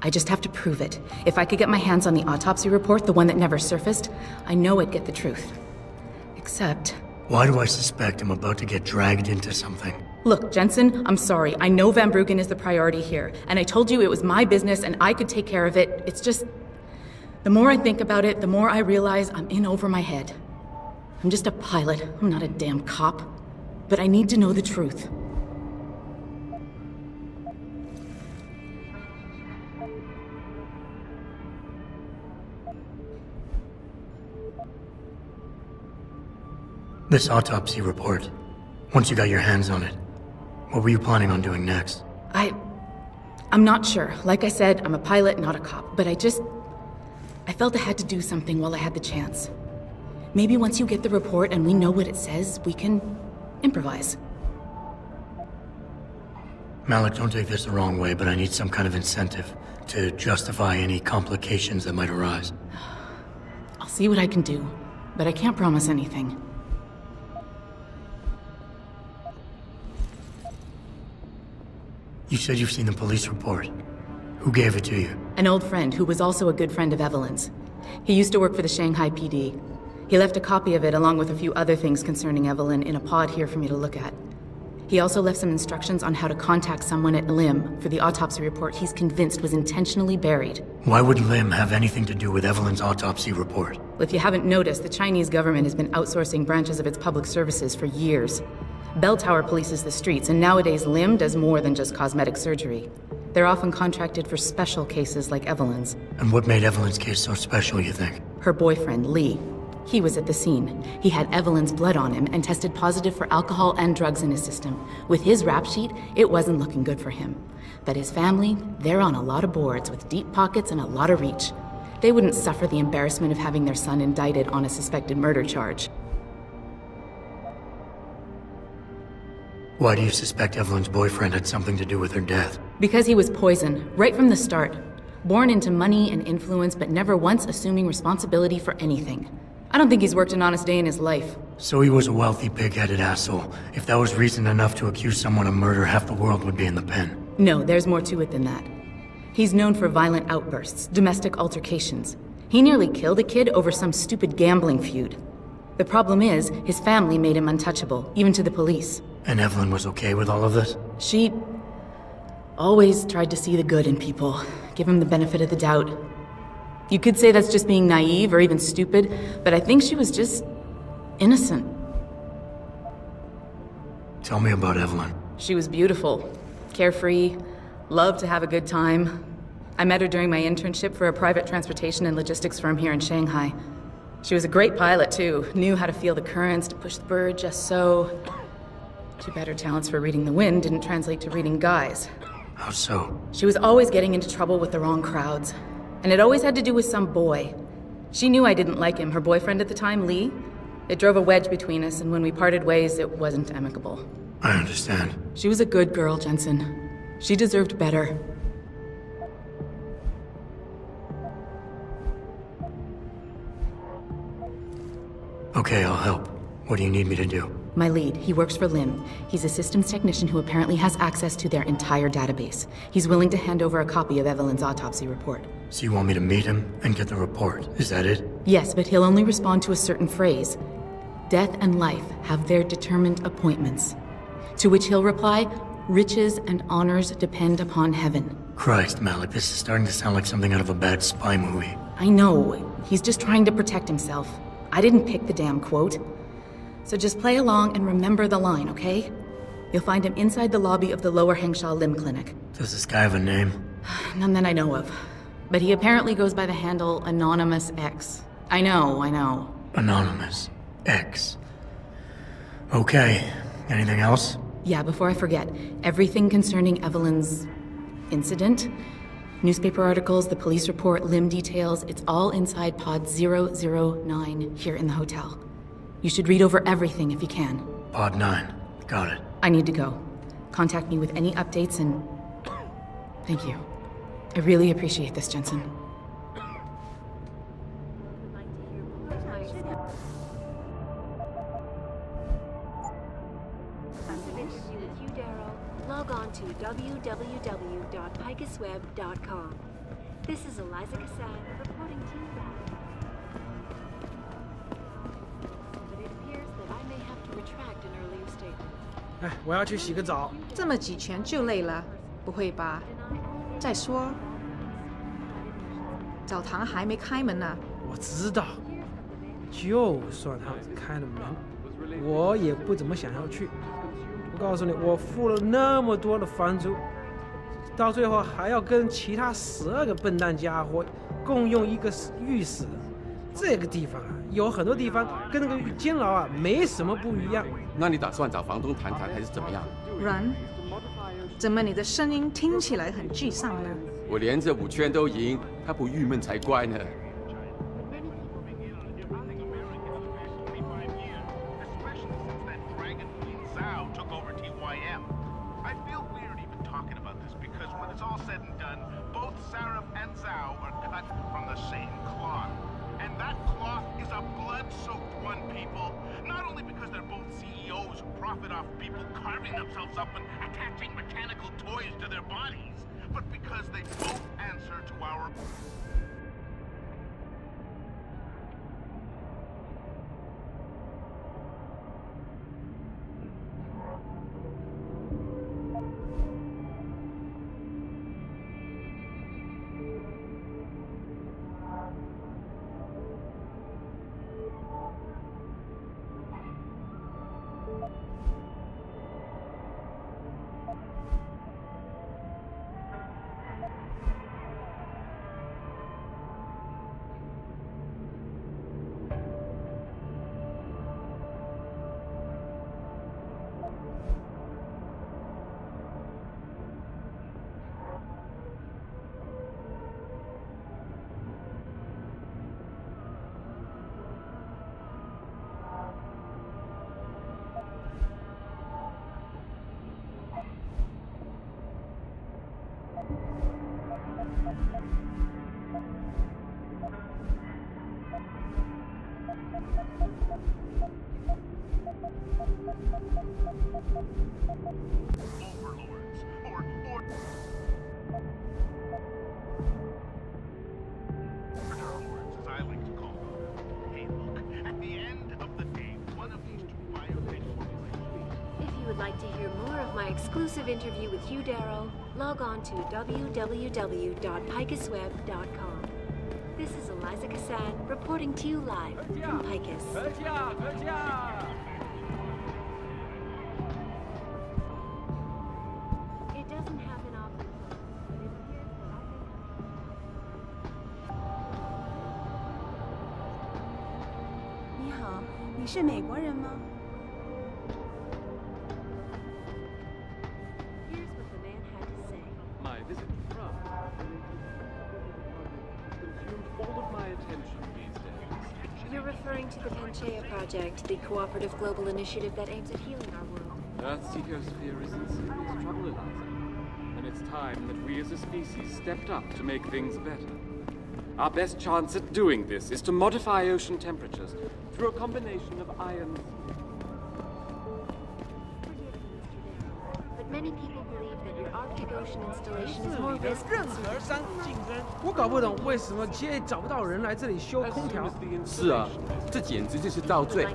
I just have to prove it. If I could get my hands on the autopsy report, the one that never surfaced, I know I'd get the truth. Except... Why do I suspect I'm about to get dragged into something? Look, Jensen, I'm sorry. I know Van Bruggen is the priority here, and I told you it was my business and I could take care of it. It's just... The more I think about it, the more I realize I'm in over my head. I'm just a pilot. I'm not a damn cop. But I need to know the truth. This autopsy report, once you got your hands on it, what were you planning on doing next? I'm not sure. Like I said, I'm a pilot, not a cop. But I felt I had to do something while I had the chance. Maybe once you get the report and we know what it says, we can improvise. Malik, don't take this the wrong way, but I need some kind of incentive to justify any complications that might arise. I'll see what I can do, but I can't promise anything. You said you've seen the police report. Who gave it to you? An old friend who was also a good friend of Evelyn's. He used to work for the Shanghai PD. He left a copy of it along with a few other things concerning Evelyn in a pod here for me to look at. He also left some instructions on how to contact someone at LIM for the autopsy report he's convinced was intentionally buried. Why would LIM have anything to do with Evelyn's autopsy report? Well, if you haven't noticed, the Chinese government has been outsourcing branches of its public services for years. Bell Tower polices the streets, and nowadays LIM does more than just cosmetic surgery. They're often contracted for special cases like Evelyn's. And what made Evelyn's case so special, you think? Her boyfriend, Lee. He was at the scene. He had Evelyn's blood on him and tested positive for alcohol and drugs in his system. With his rap sheet, it wasn't looking good for him. But his family, they're on a lot of boards with deep pockets and a lot of reach. They wouldn't suffer the embarrassment of having their son indicted on a suspected murder charge. Why do you suspect Evelyn's boyfriend had something to do with her death? Because he was poison, right from the start. Born into money and influence, but never once assuming responsibility for anything. I don't think he's worked an honest day in his life. So he was a wealthy, pig-headed asshole. If that was reason enough to accuse someone of murder, half the world would be in the pen. No, there's more to it than that. He's known for violent outbursts, domestic altercations. He nearly killed a kid over some stupid gambling feud. The problem is, his family made him untouchable, even to the police. And Evelyn was okay with all of this? She always tried to see the good in people, give him the benefit of the doubt. You could say that's just being naive or even stupid, but I think she was just innocent. Tell me about Evelyn. She was beautiful, carefree, loved to have a good time. I met her during my internship for a private transportation and logistics firm here in Shanghai. She was a great pilot, too. Knew how to feel the currents, to push the bird just so. Too bad her talents for reading the wind didn't translate to reading guys. How so? She was always getting into trouble with the wrong crowds. And it always had to do with some boy. She knew I didn't like him. Her boyfriend at the time, Lee. It drove a wedge between us, and when we parted ways, it wasn't amicable. I understand. She was a good girl, Jensen. She deserved better. Okay, I'll help. What do you need me to do? My lead, he works for Lim. He's a systems technician who apparently has access to their entire database. He's willing to hand over a copy of Evelyn's autopsy report. So you want me to meet him and get the report, is that it? Yes, but he'll only respond to a certain phrase. Death and life have their determined appointments. To which he'll reply, riches and honors depend upon heaven. Christ, Malik, this is starting to sound like something out of a bad spy movie. I know. He's just trying to protect himself. I didn't pick the damn quote. So just play along and remember the line, okay? You'll find him inside the lobby of the Lower Hengsha Lim Clinic. Does this guy have a name? None that I know of. But he apparently goes by the handle Anonymous X. I know. Anonymous X. Okay. Anything else? Yeah, before I forget, everything concerning Evelyn's incident, newspaper articles, the police report, Lim details, it's all inside pod 009 here in the hotel. You should read over everything if you can. Pod 9. Got it. I need to go. Contact me with any updates and... Thank you. I really appreciate this, Jensen. Log on to www.picusweb.com. This is Eliza Cassan reporting to you that. But it appears that I may have to retract an earlier statement. 哎，我要去洗个澡。这么几拳就累了？不会吧？再说，澡堂还没开门呢。我知道，就算他开了门，我也不怎么想要去。我告诉你，我付了那么多的房租，到最后还要跟其他12个笨蛋家伙共用一个浴室。这个地方啊，有很多地方跟那个监牢啊没什么不一样。那你打算找房东谈谈，还是怎么样？阮，怎么你的声音听起来很沮丧呢？我连着5圈都赢，他不郁闷才怪呢。Profit off people carving themselves up and attaching mechanical toys to their bodies, but because they both answer to our... overlords, or lords, as I like to call them. Hey, look, at the end of the day, one of these two biotech corporations... If you would like to hear more of my exclusive interview with Hugh Darrow, log on to www.picusweb.com. This is Eliza Cassan reporting to you live from Picus. It doesn't happen often, but it appears that I may have... 是美国人吗？ Here's what the man had to say. My visit to France consumed all of my attention these days. You're referring to the Panchaea Project, the cooperative global initiative that aims at healing our world. Earth's ecosphere is in serious trouble, Eliza. And it's time that we as a species stepped up to make things better. Our best chance at doing this is to modify ocean temperatures through a combination of iron. But many people believe that your Arctic Ocean installation is more risky. 我搞不懂为什么 GA 找不到人来这里修空调。是啊，这简直就是倒罪！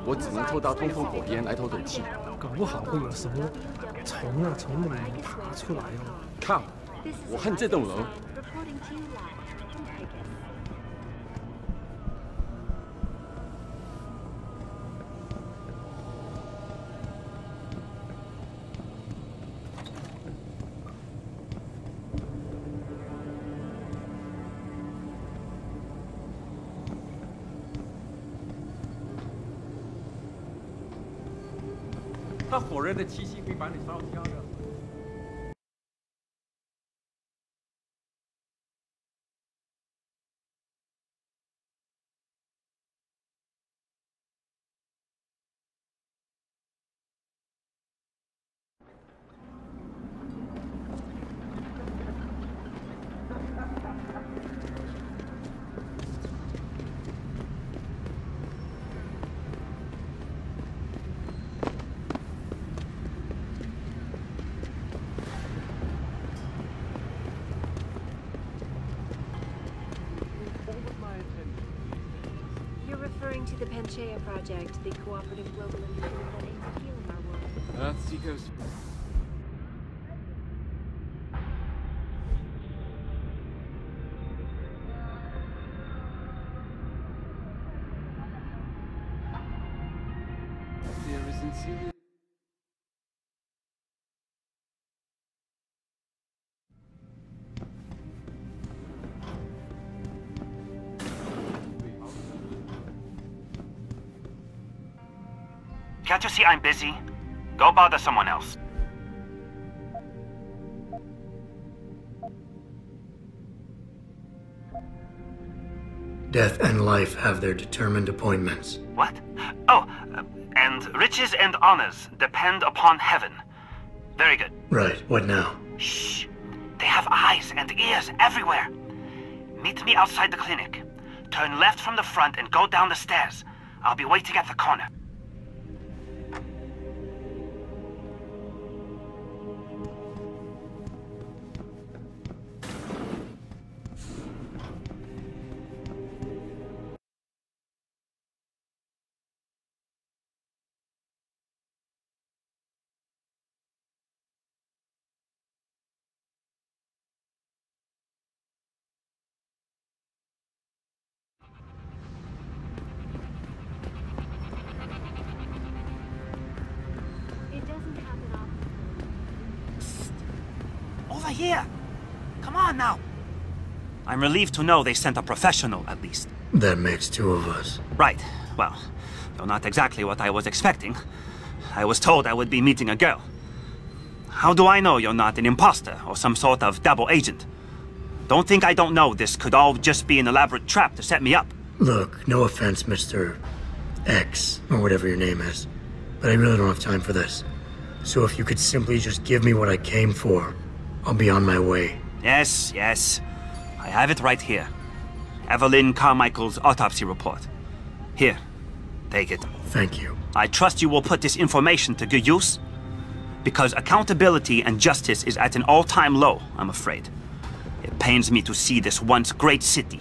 我只能抽到通风火焰来透透气。搞不好会有什么虫啊从那里面爬出来哦。靠！我恨这栋楼。 Reporting to you live. I guess. 它火热的气息会把你烧焦的。 You're referring to the Panchaea Project, the cooperative global initiative that aims at healing our world. Earth's ecosphere. There isn't serious. Can't you see I'm busy? Go bother someone else. Death and life have their determined appointments. What? Oh, and riches and honors depend upon heaven. Very good. Right, what now? Shh. They have eyes and ears everywhere. Meet me outside the clinic. Turn left from the front and go down the stairs. I'll be waiting at the corner. Over here! Come on now! I'm relieved to know they sent a professional, at least. That makes two of us. Right. Well, though not exactly what I was expecting. I was told I would be meeting a girl. How do I know you're not an imposter or some sort of double agent? Don't think I don't know this could all just be an elaborate trap to set me up. Look, no offense, Mr. X, or whatever your name is, but I really don't have time for this. So if you could simply just give me what I came for, I'll be on my way. Yes, yes. I have it right here. Evelyn Carmichael's autopsy report. Here, take it. Thank you. I trust you will put this information to good use, because accountability and justice is at an all-time low, I'm afraid. It pains me to see this once great city,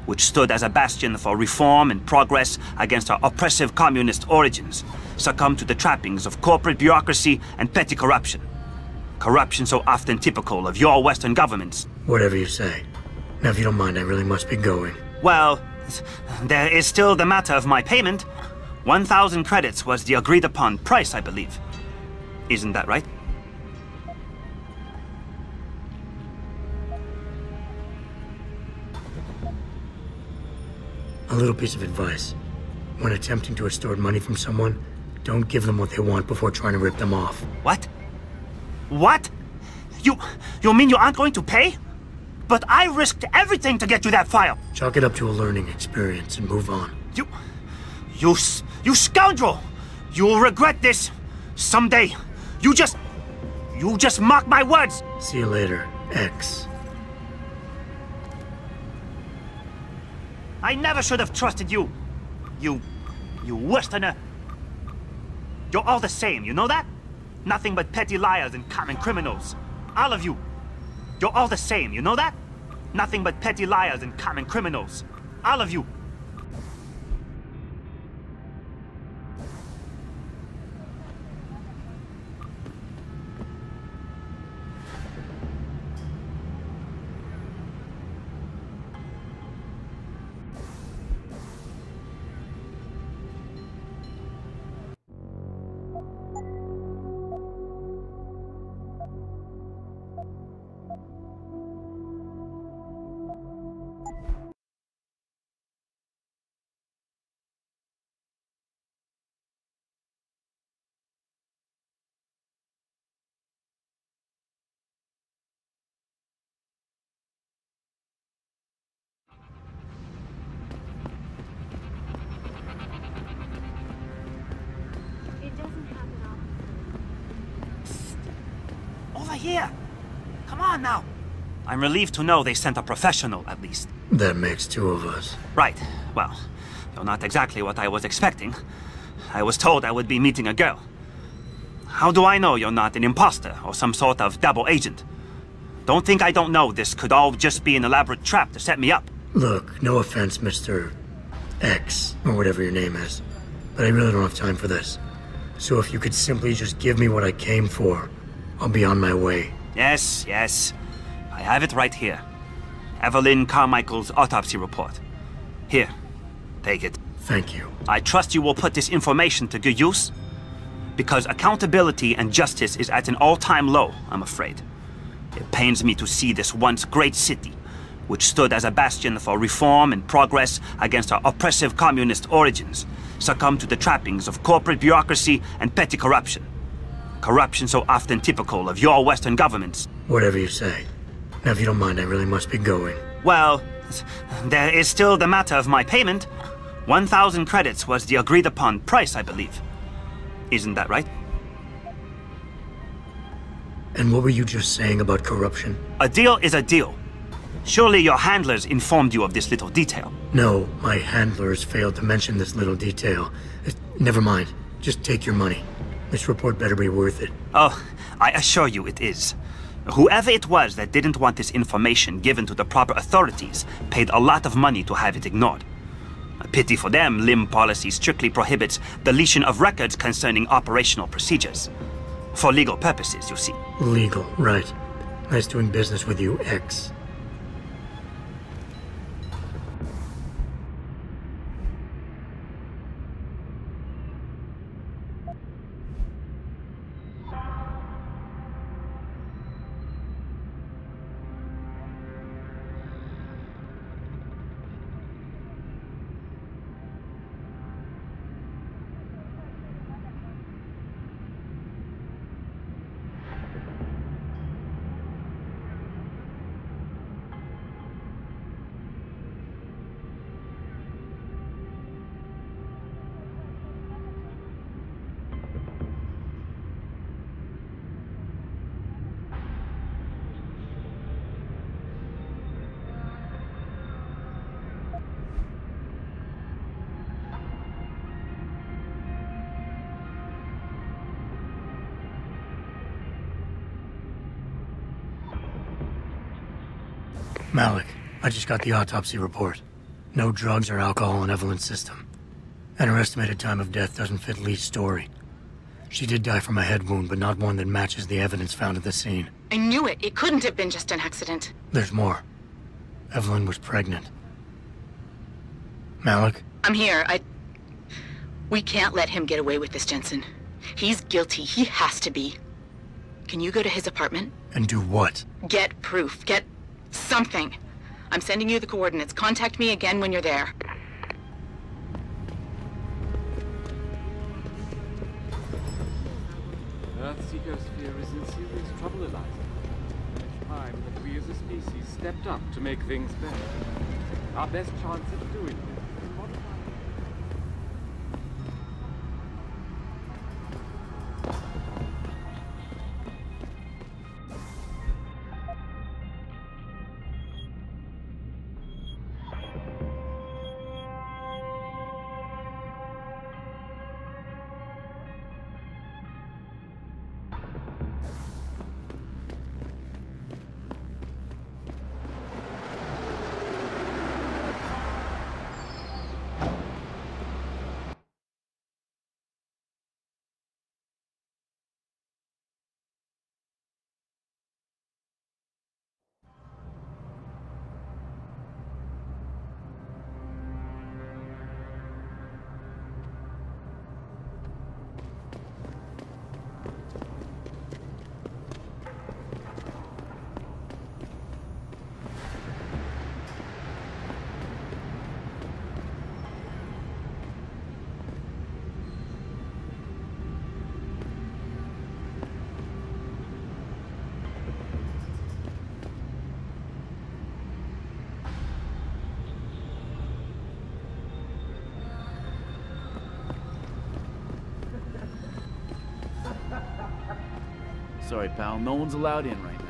which stood as a bastion for reform and progress against our oppressive communist origins, succumb to the trappings of corporate bureaucracy and petty corruption. Corruption so often typical of your Western governments. Whatever you say. Now, if you don't mind, I really must be going. Well, there is still the matter of my payment. 1,000 credits was the agreed-upon price, I believe. Isn't that right? A little piece of advice. When attempting to extort money from someone, don't give them what they want before trying to rip them off. What? What? You mean you aren't going to pay? But I risked everything to get you that file. Chalk it up to a learning experience and move on. You scoundrel! You will regret this someday. You just mock my words. See you later, X. I never should have trusted you. You Westerner. You're all the same, you know that? Nothing but petty liars and common criminals. All of you. You're all the same, you know that? Nothing but petty liars and common criminals. All of you. Over here! Come on now! I'm relieved to know they sent a professional, at least. That makes two of us. Right. Well, you're not exactly what I was expecting. I was told I would be meeting a girl. How do I know you're not an imposter or some sort of double agent? Don't think I don't know this could all just be an elaborate trap to set me up. Look, no offense, Mr. X, or whatever your name is, but I really don't have time for this. So if you could simply just give me what I came for, I'll be on my way. Yes, yes. I have it right here. Evelyn Carmichael's autopsy report. Here, take it. Thank you. I trust you will put this information to good use, because accountability and justice is at an all-time low, I'm afraid. It pains me to see this once great city, which stood as a bastion for reform and progress against our oppressive communist origins, succumb to the trappings of corporate bureaucracy and petty corruption. Corruption so often typical of your Western governments. Whatever you say. Now, if you don't mind, I really must be going. Well, there is still the matter of my payment. 1,000 credits was the agreed-upon price, I believe. Isn't that right? And what were you just saying about corruption? A deal is a deal. Surely your handlers informed you of this little detail. No, my handlers failed to mention this little detail. Never mind. Just take your money. This report better be worth it. Oh, I assure you it is. Whoever it was that didn't want this information given to the proper authorities paid a lot of money to have it ignored. A pity for them, LIM policy strictly prohibits deletion of records concerning operational procedures. For legal purposes, you see. Legal, right. Nice doing business with you, X. Malik, I just got the autopsy report. No drugs or alcohol in Evelyn's system. And her estimated time of death doesn't fit Lee's story. She did die from a head wound, but not one that matches the evidence found at the scene. I knew it. It couldn't have been just an accident. There's more. Evelyn was pregnant. Malik? I'm here. We can't let him get away with this, Jensen. He's guilty. He has to be. Can you go to his apartment? And do what? Get proof. Get something. I'm sending you the coordinates. Contact me again when you're there. biosphere is in serious trouble, Eliza. And it's time that we as a species stepped up to make things better. Our best chance of doing this is to modify. Sorry, pal. No one's allowed in right now.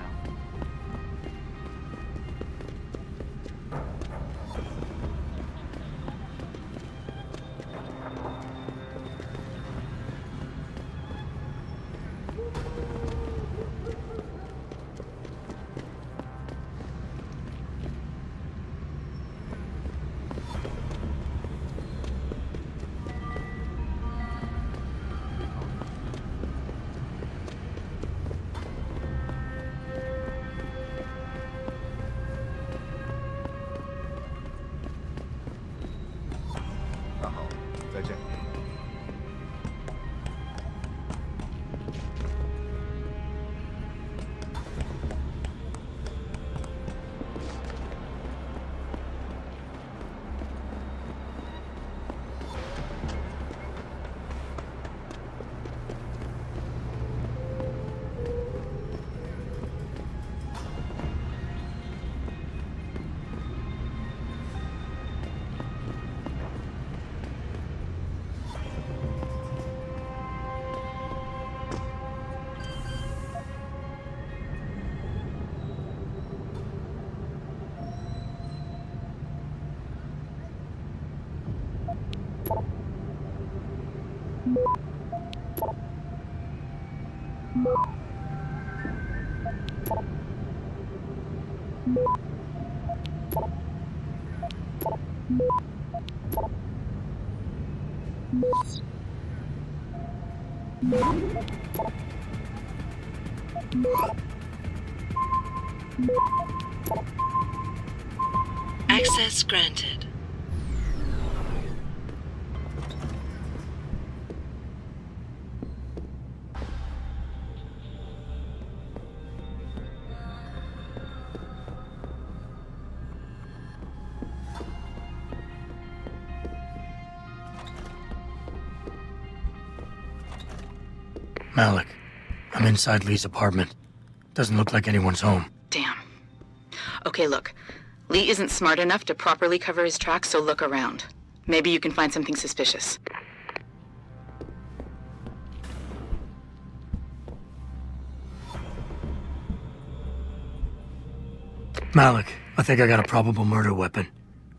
Access granted. Malik, I'm inside Lee's apartment. Doesn't look like anyone's home. Damn. Okay, look. Lee isn't smart enough to properly cover his tracks, so look around. Maybe you can find something suspicious. Malik, I think I got a probable murder weapon.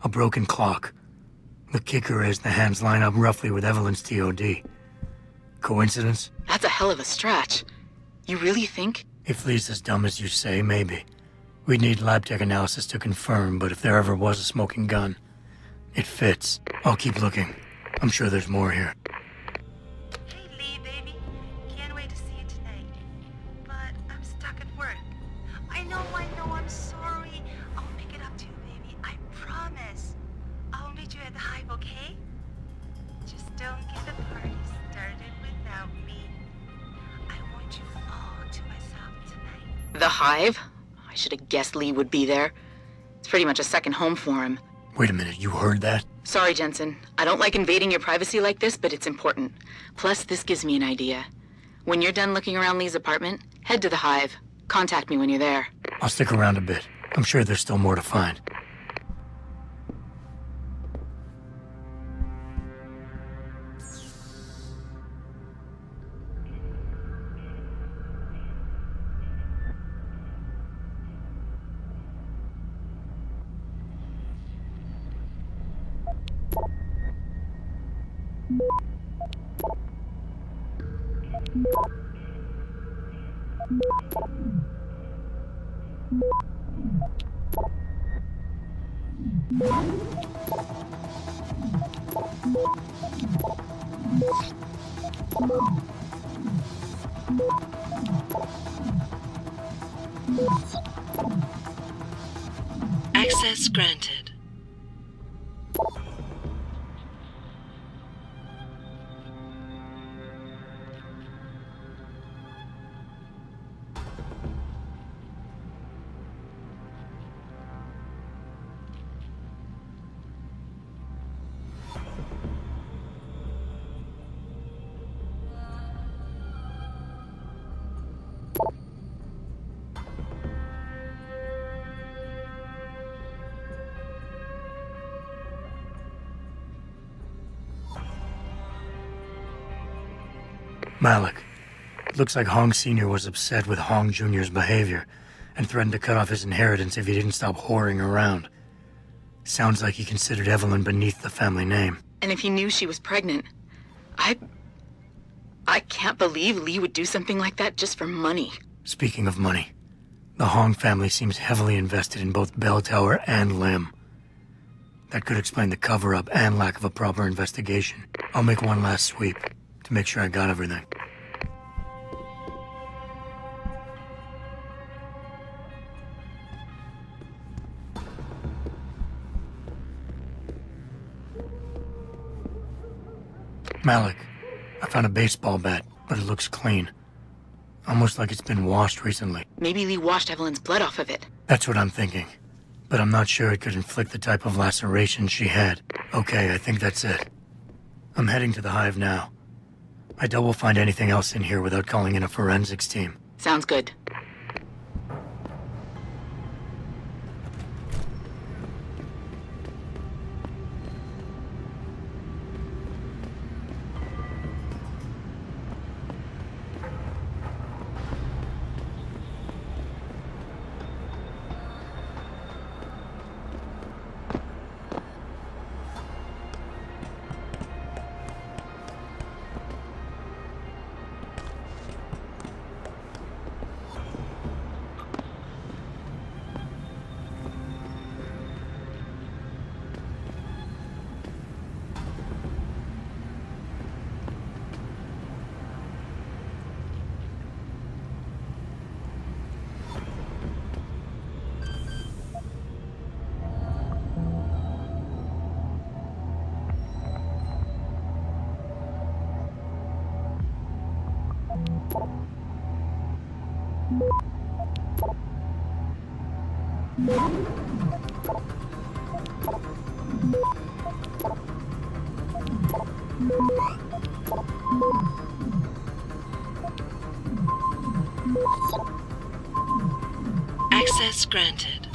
A broken clock. The kicker is the hands line up roughly with Evelyn's TOD. Coincidence? That's a hell of a stretch. You really think? If Lee's as dumb as you say, maybe. We'd need lab tech analysis to confirm, but if there ever was a smoking gun, it fits. I'll keep looking. I'm sure there's more here. Hey, Lee, baby. Can't wait to see you tonight. But I'm stuck at work. I know, I'm sorry. I'll make it up to you, baby. I promise. I'll meet you at the Hive, okay? Just don't get the party started without me. I want you all to myself tonight. The Hive? I should have guessed Lee would be there. It's pretty much a second home for him. Wait a minute, you heard that? Sorry, Jensen. I don't like invading your privacy like this, but it's important. Plus, this gives me an idea. When you're done looking around Lee's apartment, head to the Hive. Contact me when you're there. I'll stick around a bit. I'm sure there's still more to find. Access granted. Malik. Looks like Hong Sr. was upset with Hong Jr.'s behavior and threatened to cut off his inheritance if he didn't stop whoring around. Sounds like he considered Evelyn beneath the family name. And if he knew she was pregnant, I can't believe Lee would do something like that just for money. Speaking of money, the Hong family seems heavily invested in both Bell Tower and Lim. That could explain the cover-up and lack of a proper investigation. I'll make one last sweep to make sure I got everything. Malik, I found a baseball bat, but it looks clean. Almost like it's been washed recently. Maybe Lee washed Evelyn's blood off of it. That's what I'm thinking. But I'm not sure it could inflict the type of laceration she had. Okay, I think that's it. I'm heading to the Hive now. I doubt we'll find anything else in here without calling in a forensics team. Sounds good. Access granted.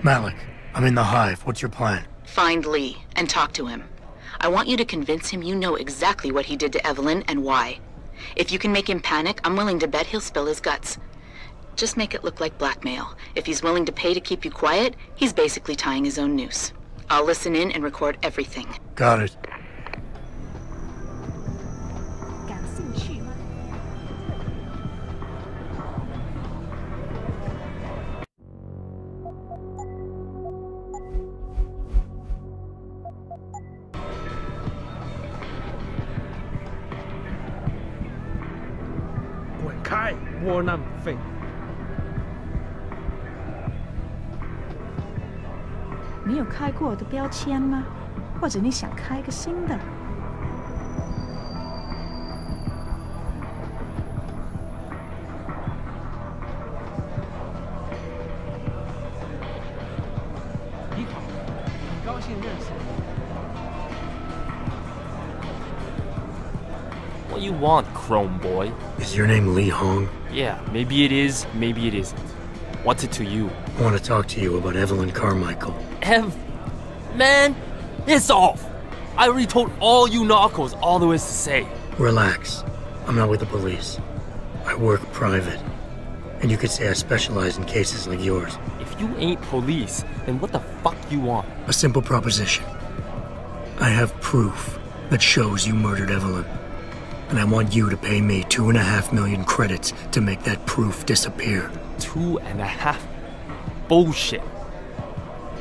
Malik, I'm in the hive. What's your plan? Find Lee and talk to him. I want you to convince him you know exactly what he did to Evelyn and why. If you can make him panic, I'm willing to bet he'll spill his guts. Just make it look like blackmail. If he's willing to pay to keep you quiet, he's basically tying his own noose. I'll listen in and record everything. Got it. 感兴趣吗？滚开，窝囊废！你有开过我的标签吗？或者你想开个新的？你好，很高兴认识你。 What you want, Chrome boy? Is your name Lee Hong? Yeah, maybe it is, maybe it isn't. What's it to you? I want to talk to you about Evelyn Carmichael. Man, it's off! I already told all you narcos all there is to say. Relax. I'm not with the police. I work private. And you could say I specialize in cases like yours. If you ain't police, then what the fuck you want? A simple proposition. I have proof that shows you murdered Evelyn. And I want you to pay me 2.5 million credits to make that proof disappear. 2.5? Bullshit.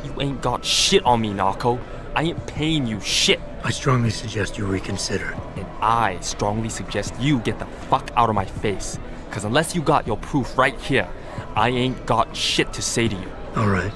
You ain't got shit on me, narco. I ain't paying you shit. I strongly suggest you reconsider. And I strongly suggest you get the fuck out of my face. Cause unless you got your proof right here, I ain't got shit to say to you. All right.